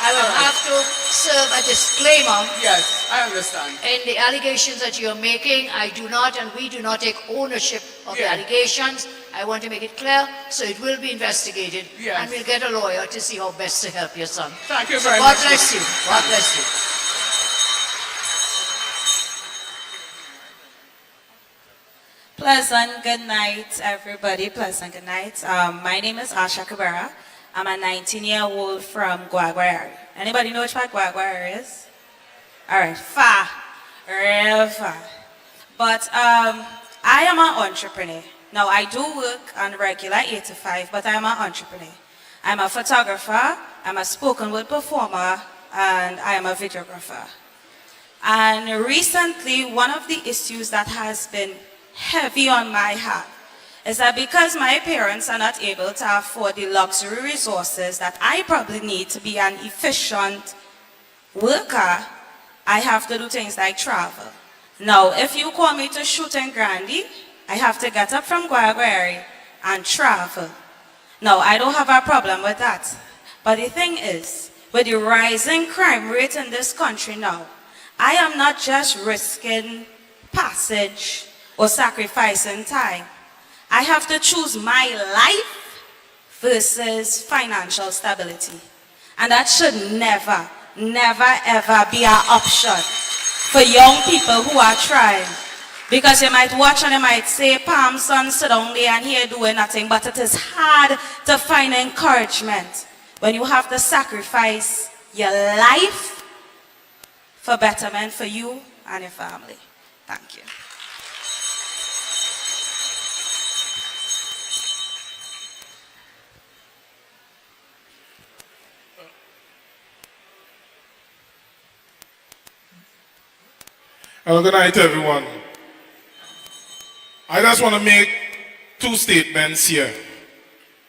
I will have to serve a disclaimer. Yes, I understand. In the allegations that you're making, I do not and we do not take ownership of the Yeah. allegations. I want to make it clear, so it will be investigated. Yes. And we'll get a lawyer to see how best to help your son. Thank you So very God much. bless you. God bless you. Pleasant good night, everybody. Pleasant good night. My name is Asha Cabrera. I'm a 19-year-old from Guaguayari. Anybody know which part Guaguayari is? All right, far, real far. But I am an entrepreneur. Now, I do work on regular 8 to 5, but I'm an entrepreneur. I'm a photographer, I'm a spoken word performer, and I am a videographer. And recently, one of the issues that has been heavy on my heart is that because my parents are not able to afford the luxury resources that I probably need to be an efficient worker, I have to do things like travel. Now, if you call me to shoot in Grande, I have to get up from Guaguayari and travel. Now, I don't have a problem with that. But the thing is, with the rising crime rate in this country now, I am not just risking passage or sacrificing time. I have to choose my life versus financial stability. And that should never, never, ever be an option for young people who are trying. Because you might watch and you might say, Palm son, sit down there and here doing nothing. But it is hard to find encouragement when you have to sacrifice your life for betterment for you and your family. Thank you. Well, good night, everyone. I just want to make two statements here.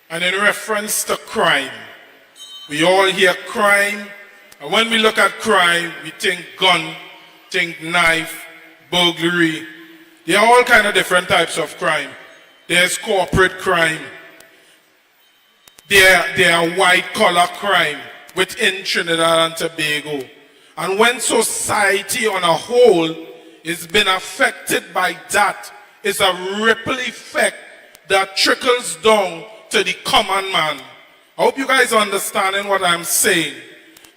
And in reference to crime, we all hear crime, and when we look at crime, we think gun, think knife, burglary. There are all kind of different types of crime. There's corporate crime. There are white-collar crime within Trinidad and Tobago. And when society on a whole is been affected by that, it's a ripple effect that trickles down to the common man. I hope you guys are understanding what I'm saying.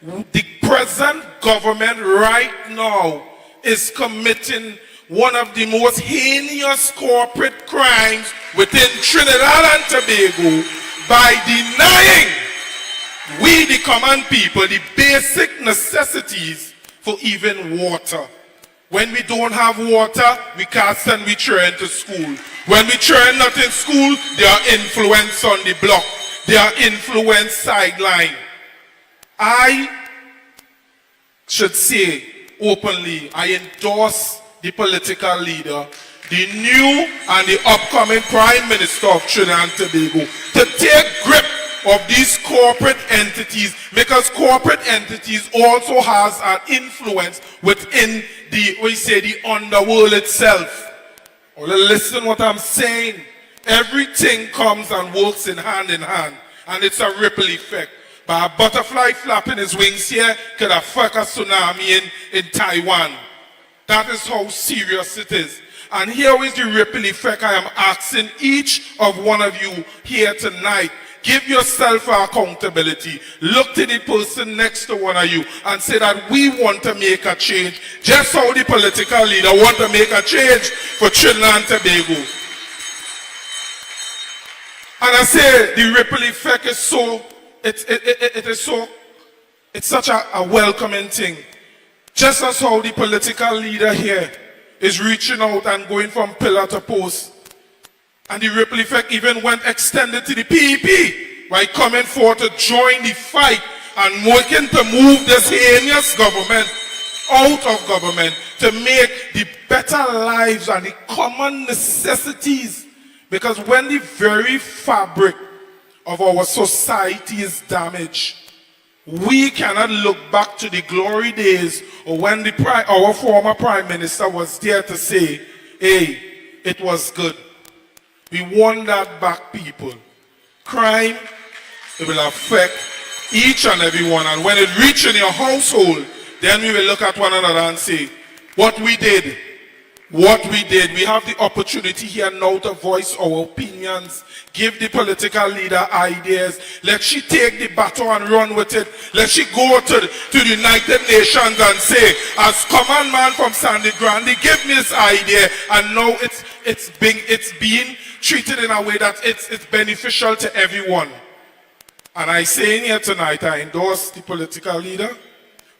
The present government right now is committing one of the most heinous corporate crimes within Trinidad and Tobago by denying we, the common people, the basic necessities for even water. When we don't have water, we can't send we children to school. When we children not in school, they are influenced on the block. They are influenced sideline. I should say openly, I endorse the political leader, the new and the upcoming Prime Minister of Trinidad and Tobago, to take grip of these corporate entities, because corporate entities also has an influence within the underworld itself. Well, listen what I'm saying. Everything comes and works in hand, and it's a ripple effect. But a butterfly flapping his wings here could affect a tsunami in Taiwan. That is how serious it is. And here is the ripple effect I am asking each of one of you here tonight. Give yourself accountability. Look to the person next to one of you and say that we want to make a change. Just how the political leader want to make a change for Trinidad and Tobago. And I say the ripple effect is so, it's such a welcoming thing. Just as how the political leader here is reaching out and going from pillar to post. And the ripple effect even went extended to the PEP by coming forward to join the fight and working to move this heinous government out of government to make the better lives and the common necessities. Because when the very fabric of our society is damaged, we cannot look back to the glory days or when our former Prime Minister was there to say, hey, it was good. We want that back, people. Crime, it will affect each and every one. And when it reaches in your household, then we will look at one another and say, what we did. We have the opportunity here now to voice our opinions, give the political leader ideas. Let she take the battle and run with it. Let she go to the United Nations and say, as common man from Grande, give me this idea. And now it's being treated in a way that it's beneficial to everyone. And I say in here tonight, I endorse the political leader.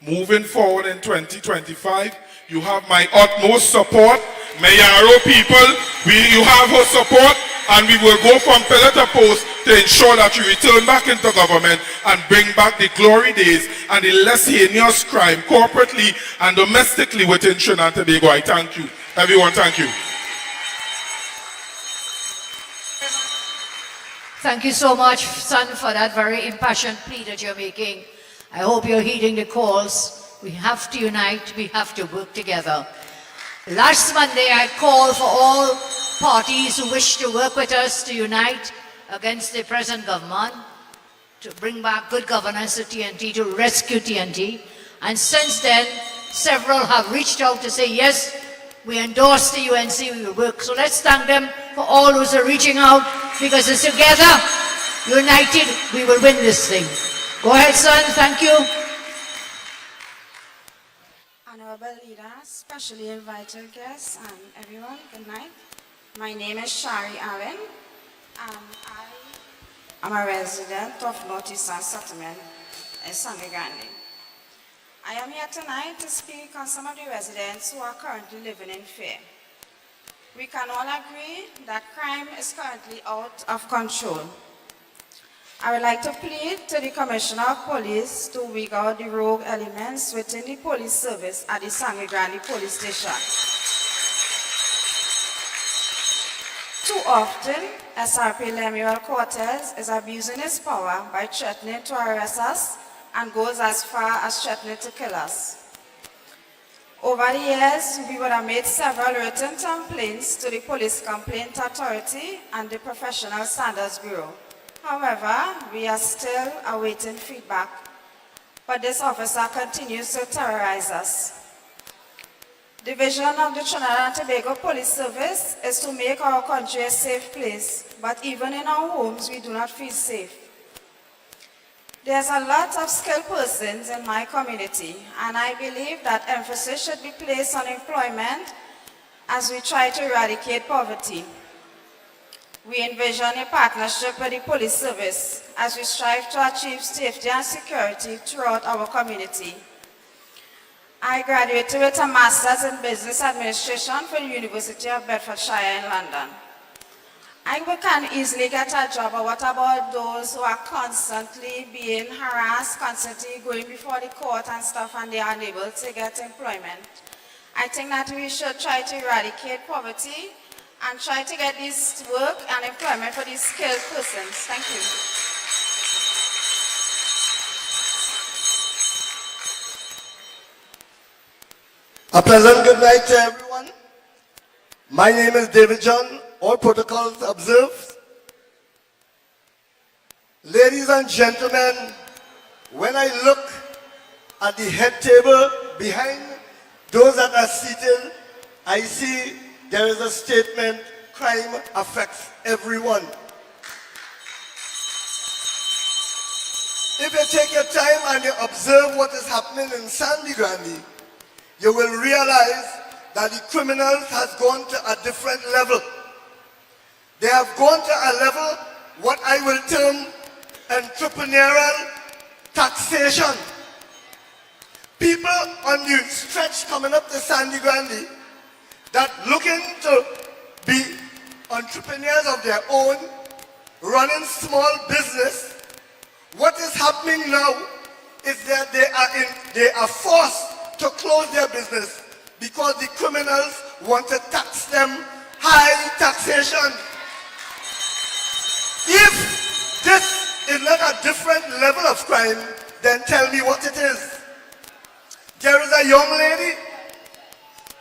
Moving forward in 2025, you have my utmost support. Mayaro people, you have her support, and we will go from pillar to post to ensure that you return back into government and bring back the glory days and the less heinous crime corporately and domestically within Trinidad and Tobago. I thank you. Everyone, thank you. Thank you so much, son, for that very impassioned plea that you're making. I hope you're heeding the calls. We have to unite, we have to work together. Last Monday, I called for all parties who wish to work with us to unite against the present government, to bring back good governance to TNT, to rescue TNT. And since then, several have reached out to say, yes, we endorse the UNC, we will work. So let's thank them for all those who are reaching out, because it's together, united, we will win this thing. Go ahead, son. Thank you. Honorable Leader, specially invited guests, and everyone, good night. My name is Shari Allen, and I am a resident of Northeastern Settlement in Grande. I am here tonight to speak on some of the residents who are currently living in fear. We can all agree that crime is currently out of control. I would like to plead to the Commissioner of Police to weed out the rogue elements within the police service at the Grande police station. Too often, SRP Lemuel Cortez is abusing his power by threatening to arrest us and goes as far as threatening to kill us. Over the years, we would have made several written complaints to the Police Complaint Authority and the Professional Standards Bureau. However, we are still awaiting feedback, but this officer continues to terrorize us. The vision of the Trinidad and Tobago Police Service is to make our country a safe place, but even in our homes, we do not feel safe. There's a lot of skilled persons in my community, and I believe that emphasis should be placed on employment as we try to eradicate poverty. We envision a partnership with the police service as we strive to achieve safety and security throughout our community. I graduated with a master's in business administration from the University of Bedfordshire in London. I can easily get a job, but what about those who are constantly being harassed, constantly going before the court and stuff, and they are unable to get employment? I think that we should try to eradicate poverty and try to get this work and employment for these skilled persons. Thank you. A pleasant good night to everyone. My name is David John. All protocols observed. Ladies and gentlemen, when I look at the head table behind those that are seated, I see there is a statement, crime affects everyone. If you take your time and you observe what is happening in Grande, you will realize that the criminals has gone to a different level. They have gone to a level what I will term entrepreneurial taxation. People on the stretch coming up to Sandy Grande that looking to be entrepreneurs of their own, running small business, what is happening now is that they are forced to close their business because the criminals want to tax them high taxation. If this is not a different level of crime, then tell me what it is. There is a young lady,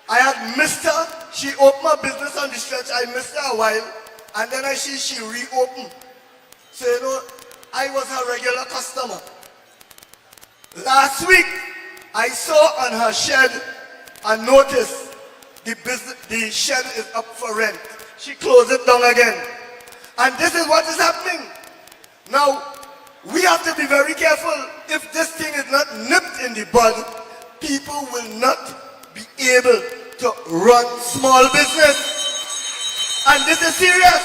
I had missed her. She opened her business on the stretch. I missed her a while, and then I see she reopened. So, you know, I was her regular customer. Last week, I saw on her shed a notice, the shed is up for rent. She closed it down again. And this is what is happening. Now, we have to be very careful. If this thing is not nipped in the bud, people will not be able to run small business. And this is serious.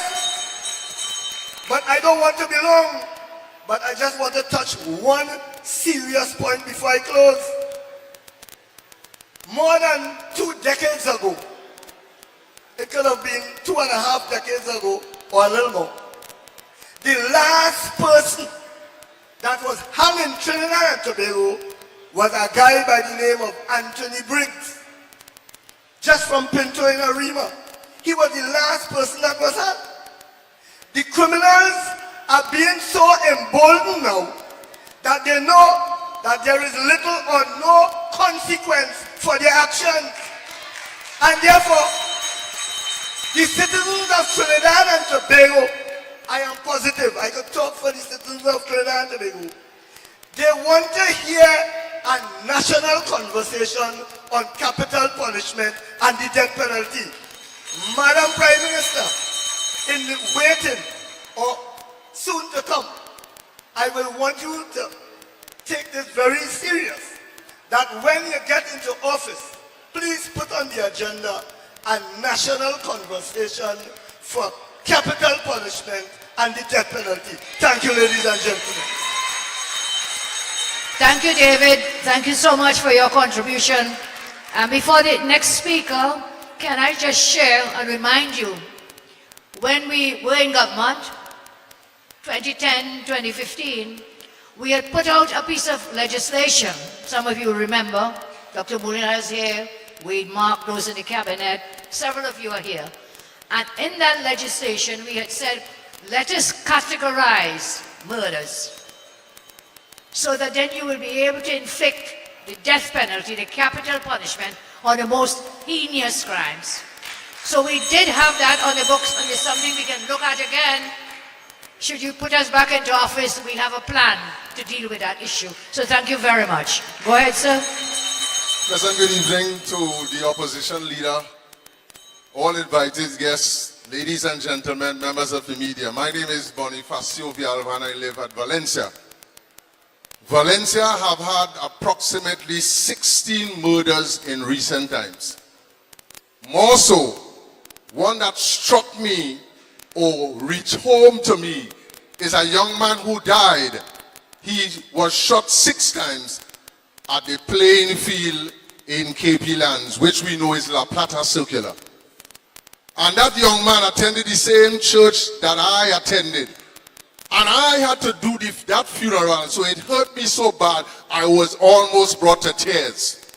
But I don't want to be long. But I just want to touch one serious point before I close. More than 2 decades ago, it could have been 2.5 decades ago or a little more, the last person that was hung in Trinidad and Tobago was a guy by the name of Anthony Briggs, just from Pinto in Arima. He was the last person that was hung. The criminals are being so emboldened now that they know that there is little or no consequence for their actions. And therefore, the citizens of Trinidad and Tobago, I am positive, I could talk for the citizens of Trinidad and Tobago, they want to hear a national conversation on capital punishment and the death penalty. Madam Prime Minister, in the waiting or soon to come, I will want you to take this very serious, that when you get into office, please put on the agenda a national conversation for capital punishment and the death penalty. Thank you, ladies and gentlemen. Thank you, David. Thank you so much for your contribution. And before the next speaker, can I just share and remind you, when we were in government, 2010, 2015, we had put out a piece of legislation. Some of you remember, Dr. Molina is here, Wade Mark, those in the cabinet, several of you are here. And in that legislation, we had said, let us categorize murders so that then you will be able to inflict the death penalty, the capital punishment, on the most heinous crimes. So we did have that on the books, and it's something we can look at again. Should you put us back into office, we'll have a plan to deal with that issue. So thank you very much. Go ahead, sir. Pleasant good evening to the opposition leader, all invited guests, ladies and gentlemen, members of the media. My name is Bonifacio Villalvan. I live at Valencia. Valencia have had approximately 16 murders in recent times. More so, one that struck me or reached home to me is a young man who died. He was shot 6 times at the playing field in KP Lands, which we know is La Plata Circular. And that young man attended the same church that I attended. And I had to do that funeral, so it hurt me so bad, I was almost brought to tears.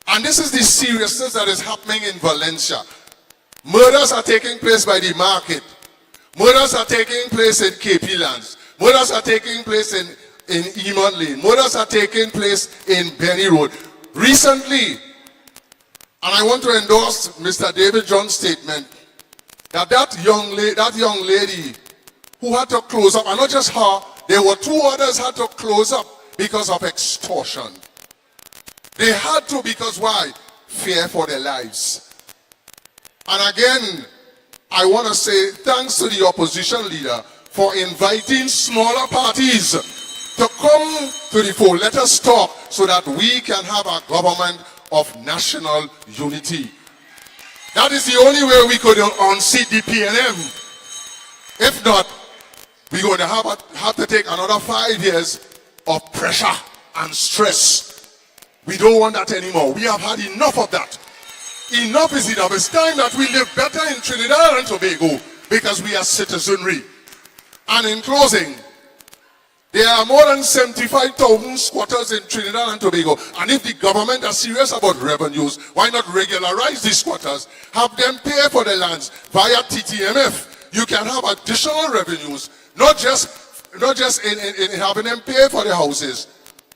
And this is the seriousness that is happening in Valencia. Murders are taking place by the market. Murders are taking place in KP Lands. Murders are taking place in Emon Lane. Murders are taking place in Benny Road. Recently, and I want to endorse Mr. David John's statement, that young lady who had to close up, and not just her, there were 2 others had to close up because of extortion. They had to because why? Fear for their lives. And again, I want to say thanks to the opposition leader for inviting smaller parties to come to the fore. Let us talk so that we can have a government of national unity. That is the only way we could unseat the PNM. If not, we're going to have to take another 5 years of pressure and stress. We don't want that anymore. We have had enough of that. Enough is enough. It's time that we live better in Trinidad and Tobago because we are citizenry. And in closing, there are more than 75,000 squatters in Trinidad and Tobago. And if the government are serious about revenues, why not regularize these squatters? Have them pay for their lands via TTMF. You can have additional revenues, not just in having them pay for their houses.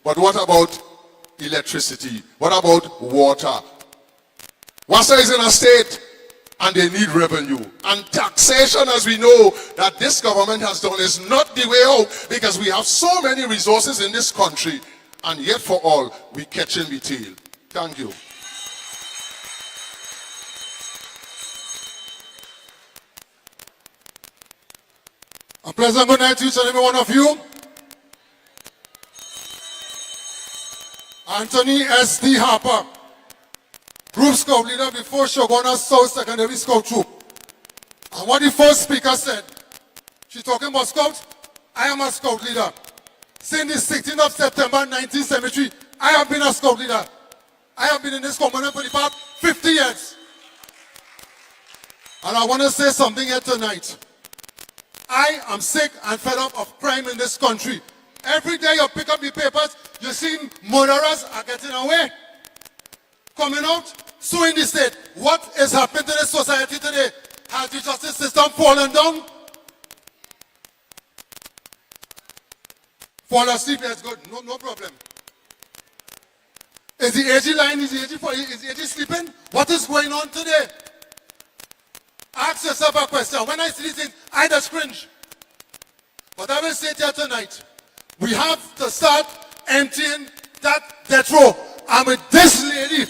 But what about electricity? What about water? Wassa is in a state and they need revenue. And taxation, as we know, that this government has done is not the way out because we have so many resources in this country and yet for all, we catching the tail. Thank you. A pleasant good night to each and every one of you. Anthony S.D. Harper, Group Scout Leader before Shogona South Secondary Scout Troop. And what the first speaker said, she's talking about Scouts. I am a Scout Leader. Since the 16th of September 1973, I have been a Scout Leader. I have been in this community for the past 50 years. And I want to say something here tonight. I am sick and fed up of crime in this country. Every day you pick up the papers, you see murderers are getting away. Coming out, suing the state. What is happening to this society today? Has the justice system fallen down? Fall asleep, that's good. No problem. Is the AG lying? Is the AG sleeping? What is going on today? Ask yourself a question. When I see these things, I just cringe. But I will say it here tonight. We have to start emptying that death row. And with this lady,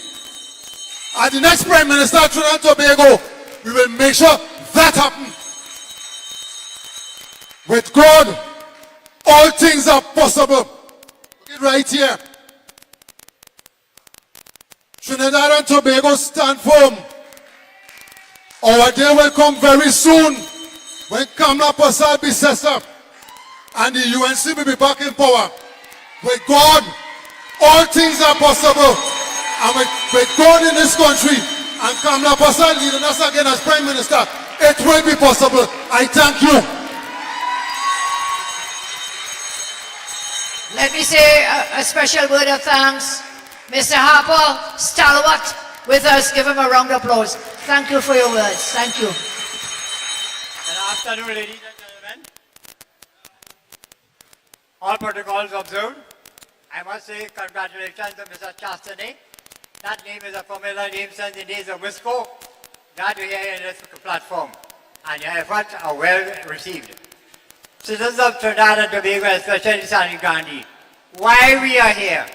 as the next Prime Minister of Trinidad and Tobago, we will make sure that happens. With God, all things are possible. Look it right here. Trinidad and Tobago stand firm. Our day will come very soon when Kamla Prasad Bisesa and the UNC will be back in power. With God, all things are possible. And with God in this country and Kamla Prasad leading us again as Prime Minister, it will be possible. I thank you. Let me say a special word of thanks. Mr. Harper, stalwart with us. Give him a round of applause. Thank you for your words. Thank you. Good afternoon, ladies and gentlemen. All protocols observed. I must say congratulations to Mr. Chastity. That name is a familiar name since the days of Wisco. Glad to hear you in this platform. And your efforts are well received. Citizens of Trinidad and Tobago, especially Sani Grande, why we are here?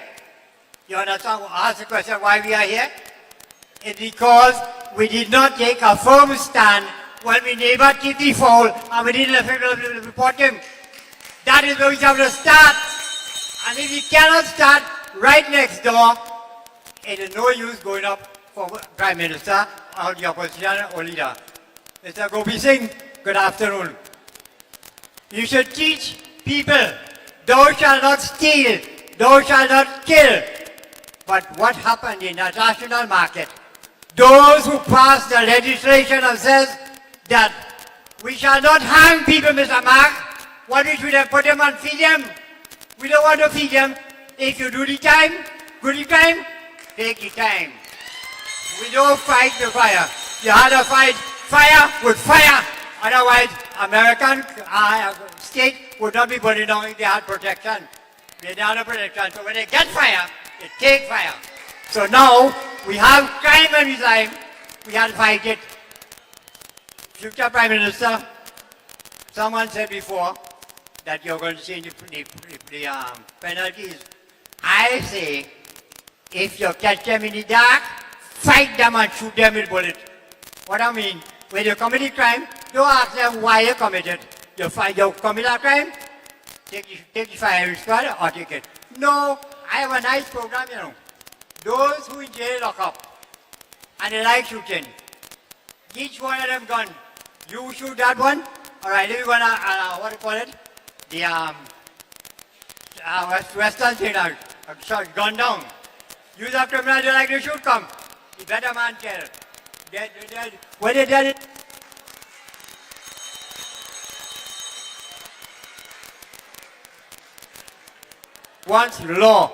You understand? Ask the question why we are here? It's because we did not take a firm stand when we neighbor keep the foul and we didn't report him. That is where we have to start. And if we cannot start right next door, it is no use going up for Prime Minister or the opposition or leader. Mr. Gopi Singh, good afternoon. You should teach people, thou shalt not steal, thou shalt not kill. But what happened in the international market? Those who passed the legislation have said that we shall not hang people, Mr. Mark. What we should have put them and feed them. We don't want to feed them. If you do the time, take the time. We don't fight the fire. You had to fight fire with fire. Otherwise, American state would not be burning down if they had protection. They don't have protection. So when they get fire, they take fire. So now, we have crime and crime. We have to fight it. Future Prime Minister, someone said before that you're going to change the penalties. I say, if you catch them in the dark, fight them and shoot them with bullets. What I mean, when you commit a crime, don't ask them why you committed. You commit a crime, take the firing squad or take it. No, I have a nice program, you know. Those who in jail lock up and they like shooting, each one of them gun. You shoot that one, All right, if you want to, what do you call it? The Western thing now, gone down. Use a criminal like they should come. You better man tell. When they did it, once law,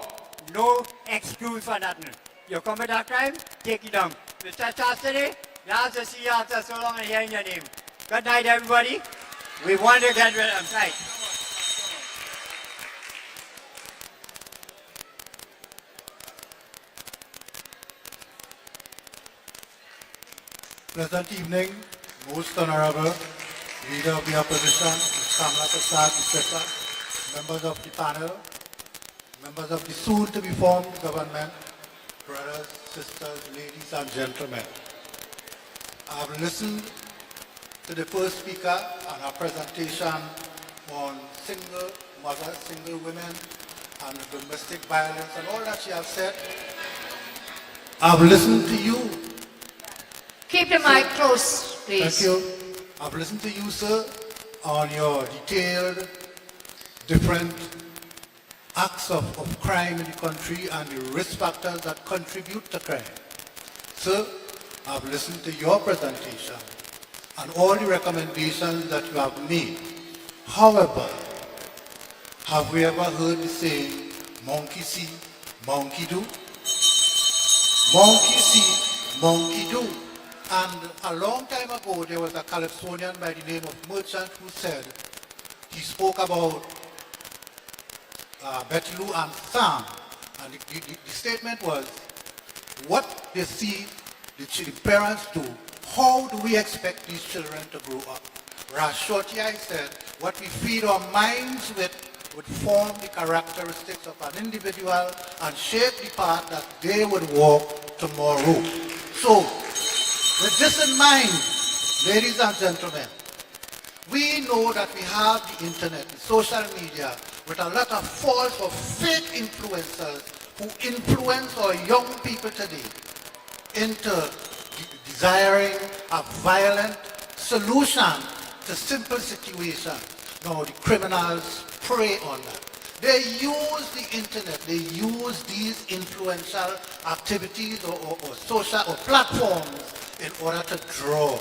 no excuse for nothing. You commit a crime, take it down. Mr. Chastity, nice to see you after so long and hearing your name. Good night, everybody. We want to get rid of them. Pleasant evening, most honorable Leader of the Opposition, Ms. Kamala Prasad, members of the panel, members of the soon-to-be formed government, brothers, sisters, ladies and gentlemen. I have listened to the first speaker and her presentation on single mothers, single women, and domestic violence and all that she has said. I've listened to you. Keep the mic close, please. Thank you. I've listened to you, sir, on your detailed, different acts of crime in the country and the risk factors that contribute to crime. Sir, I've listened to your presentation and all the recommendations that you have made. However, have we ever heard the saying, monkey see, monkey do? Monkey see, monkey do. And a long time ago, there was a Calypsonian by the name of Merchant who said, he spoke about Betty Lou and Sam. And the statement was, what they see the parents do, how do we expect these children to grow up? Rashoti, I said, what we feed our minds with would form the characteristics of an individual and shape the path that they would walk tomorrow. So, with this in mind, ladies and gentlemen, we know that we have the internet, the social media, with a lot of false or fake influencers who influence our young people today into desiring a violent solution to simple situations. Now the criminals prey on that. They use the internet, they use these influential activities or social or platforms in order to draw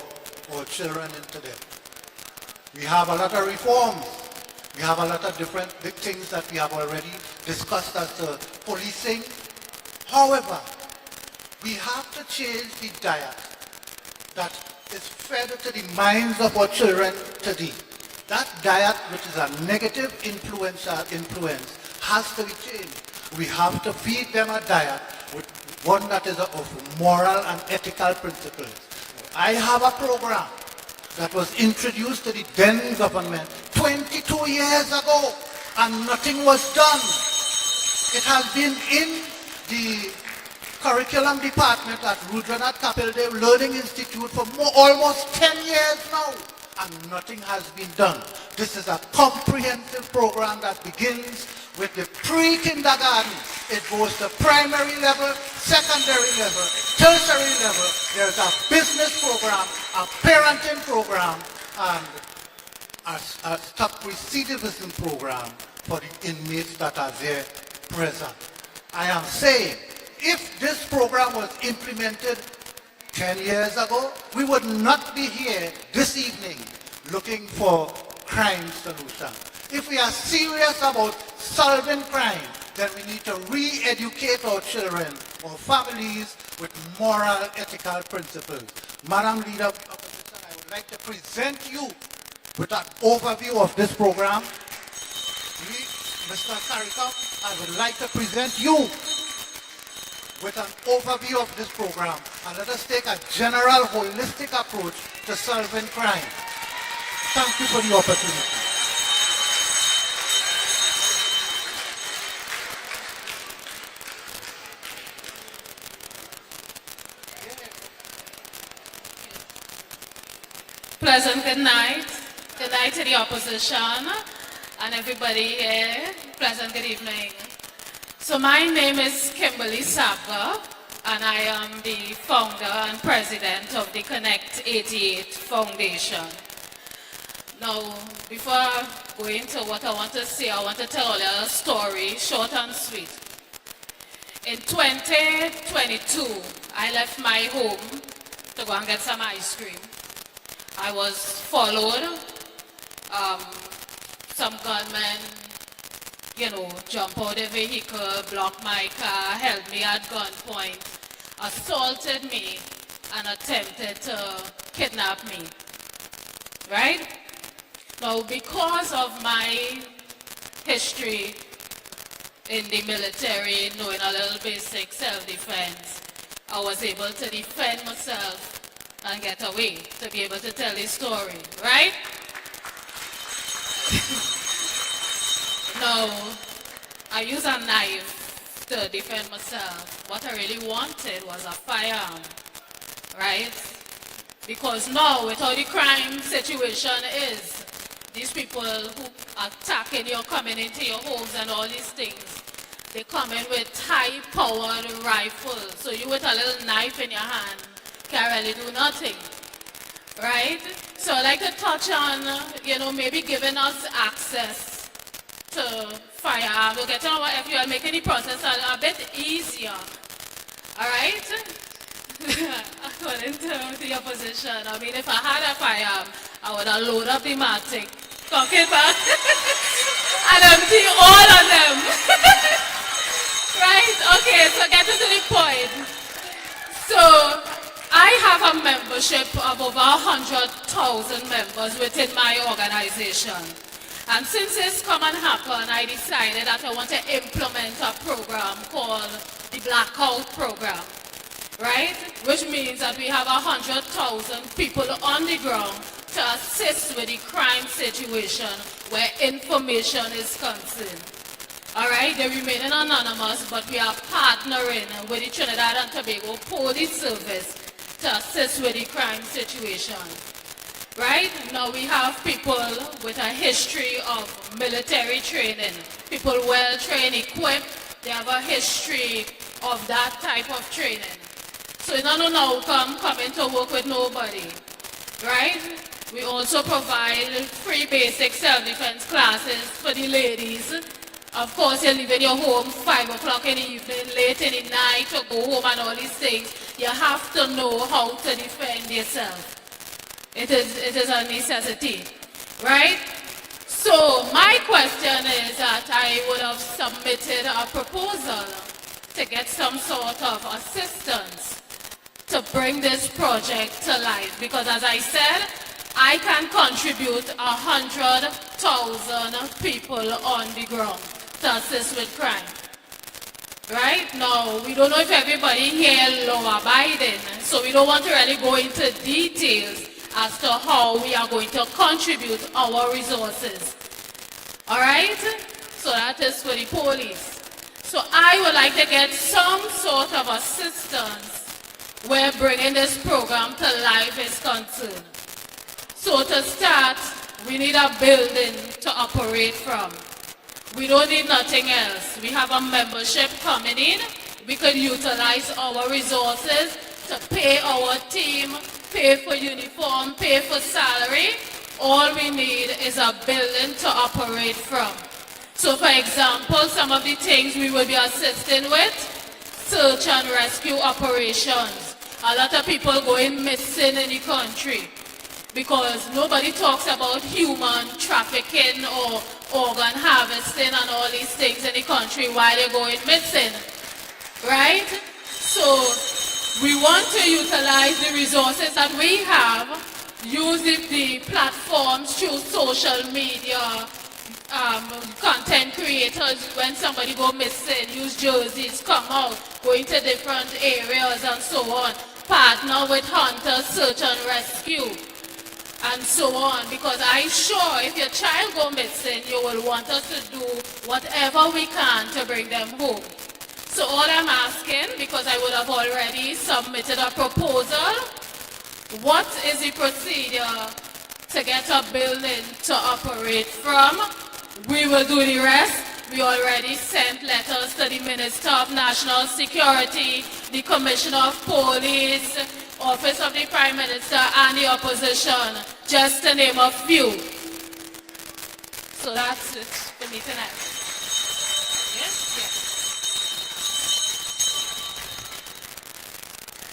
our children into them. We have a lot of reforms. We have a lot of different big things that we have already discussed as policing. However, we have to change the diet that is fed to the minds of our children today. That diet, which is a negative influence, has to be changed. We have to feed them a diet with one that is of moral and ethical principles. I have a program that was introduced to the then government 22 years ago, and nothing was done. It has been in the curriculum department at Rudranath Kapil Dev Learning Institute for almost 10 years now, and nothing has been done. This is a comprehensive program that begins with the pre-kindergarten. It goes to primary level, secondary level, tertiary level. There's a business program, a parenting program, and a stock recidivism program for the inmates that are there present. I am saying, if this program was implemented 10 years ago, we would not be here this evening looking for crime solution. If we are serious about solving crime, then we need to re-educate our children, our families, with moral, ethical principles. Madam Leader of the Opposition, I would like to present you with an overview of this program. Mr. Sarikam, I would like to present you with an overview of this program, and let us take a general, holistic approach to solving crime. Thank you for the opportunity. Pleasant good night. Good night to the opposition and everybody here. Pleasant good evening. So my name is Kimberly Sabga, and I am the founder and president of the Connect 88 Foundation. Now, before going to what I want to say, I want to tell you a story, short and sweet. In 2022, I left my home to go and get some ice cream. I was followed. Some gunmen, jump out the vehicle, block my car, held me at gunpoint, assaulted me, and attempted to kidnap me. Right? Now, because of my history in the military, knowing a little basic self-defense, I was able to defend myself and get away to be able to tell the story, right? Now, I use a knife to defend myself. What I really wanted was a firearm, right? Because now, with how the crime situation is, these people who are attacking you, coming into your homes and all these things, they come in with high-powered rifles. So you with a little knife in your hand can't really do nothing, right? So I'd like to touch on, maybe giving us access to firearms. We'll get to know if you're making the process a bit easier, all right? According to the opposition, I mean, if I had a firearm, I would have loaded up the matic, cock it back, and empty all of them. Right? Okay, so getting to the point. So, I have a membership of over 100,000 members within my organization. And since this come and happen, I decided that I want to implement a program called the Blackout Program. Right? Which means that we have 100,000 people on the ground to assist with the crime situation where information is concerned. All right, they remain anonymous, but we are partnering with the Trinidad and Tobago Police Service to assist with the crime situation. Right? Now we have people with a history of military training, people well trained, equipped, they have a history of that type of training. So it's not an outcome coming to work with nobody, right? We also provide free basic self-defense classes for the ladies. Of course, you're leaving your home 5 o'clock in the evening, late in the night to go home and all these things. You have to know how to defend yourself. It is a necessity, right? So my question is that I would have submitted a proposal to get some sort of assistance to bring this project to life, because as I said, I can contribute 100,000 people on the ground to assist with crime. Right? Now, we don't know if everybody here law-abiding, so we don't want to really go into details as to how we are going to contribute our resources. All right? So that is for the police. So I would like to get some sort of assistance where bringing this program to life is concerned. So to start, we need a building to operate from. We don't need nothing else. We have a membership coming in. We could utilize our resources to pay our team, pay for uniform, pay for salary. All we need is a building to operate from. So for example, some of the things we will be assisting with, search and rescue operations. A lot of people going missing in the country because nobody talks about human trafficking or organ harvesting and all these things in the country while they're going missing, right? So we want to utilize the resources that we have, use the platforms through social media, content creators, when somebody go missing, use jerseys, come out, go into different areas and so on, partner with hunters, search and rescue, and so on, because I'm sure if your child go missing, you will want us to do whatever we can to bring them home. So all I'm asking, because I would have already submitted a proposal, what is the procedure to get a building to operate from? We will do the rest. We already sent letters to the Minister of National Security, the Commissioner of Police, Office of the Prime Minister, and the opposition, just to name a few. So that's it for me tonight. Yes? Yes.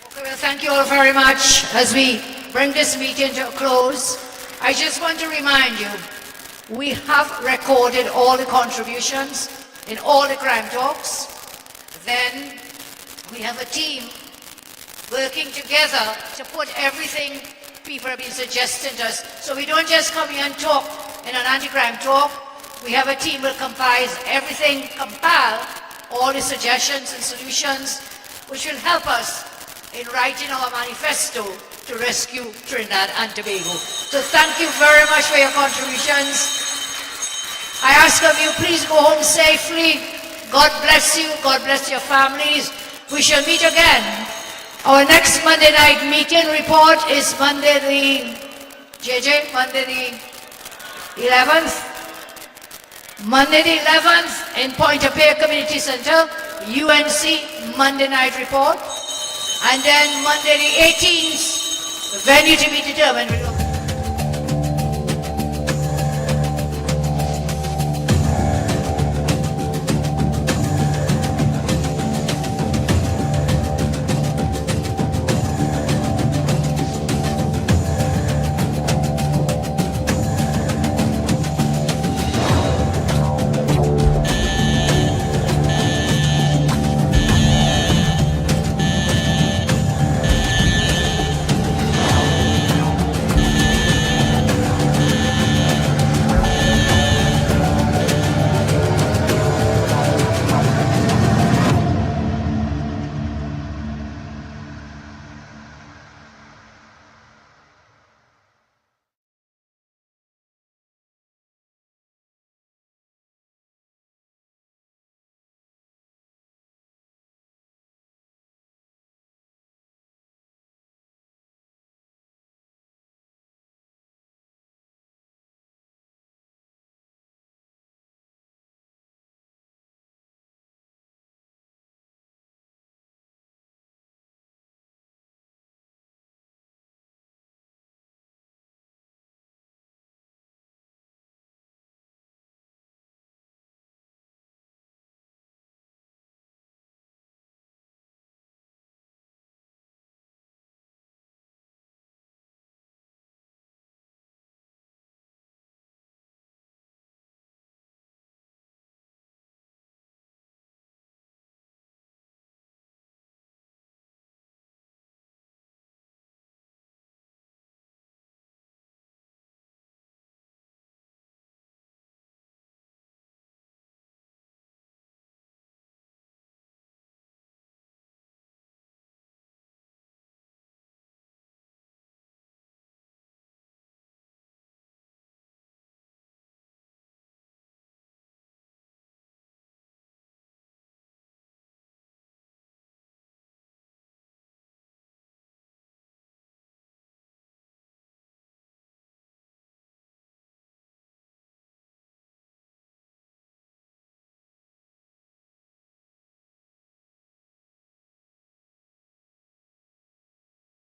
Okay, well, thank you all very much. As we bring this meeting to a close, I just want to remind you, we have recorded all the contributions in all the crime talks. Then we have a team working together to put everything people have been suggesting to us. So we don't just come here and talk in an anti-crime talk. We have a team that compiles everything, compile all the suggestions and solutions, which will help us in writing our manifesto to rescue Trinidad and Tobago. So thank you very much for your contributions. I ask of you, please go home safely. God bless you. God bless your families. We shall meet again. Our next Monday night meeting report is Monday the 11th. Monday the 11th in Point of Pear Community Center, UNC Monday night report. And then Monday the 18th, venue to be determined.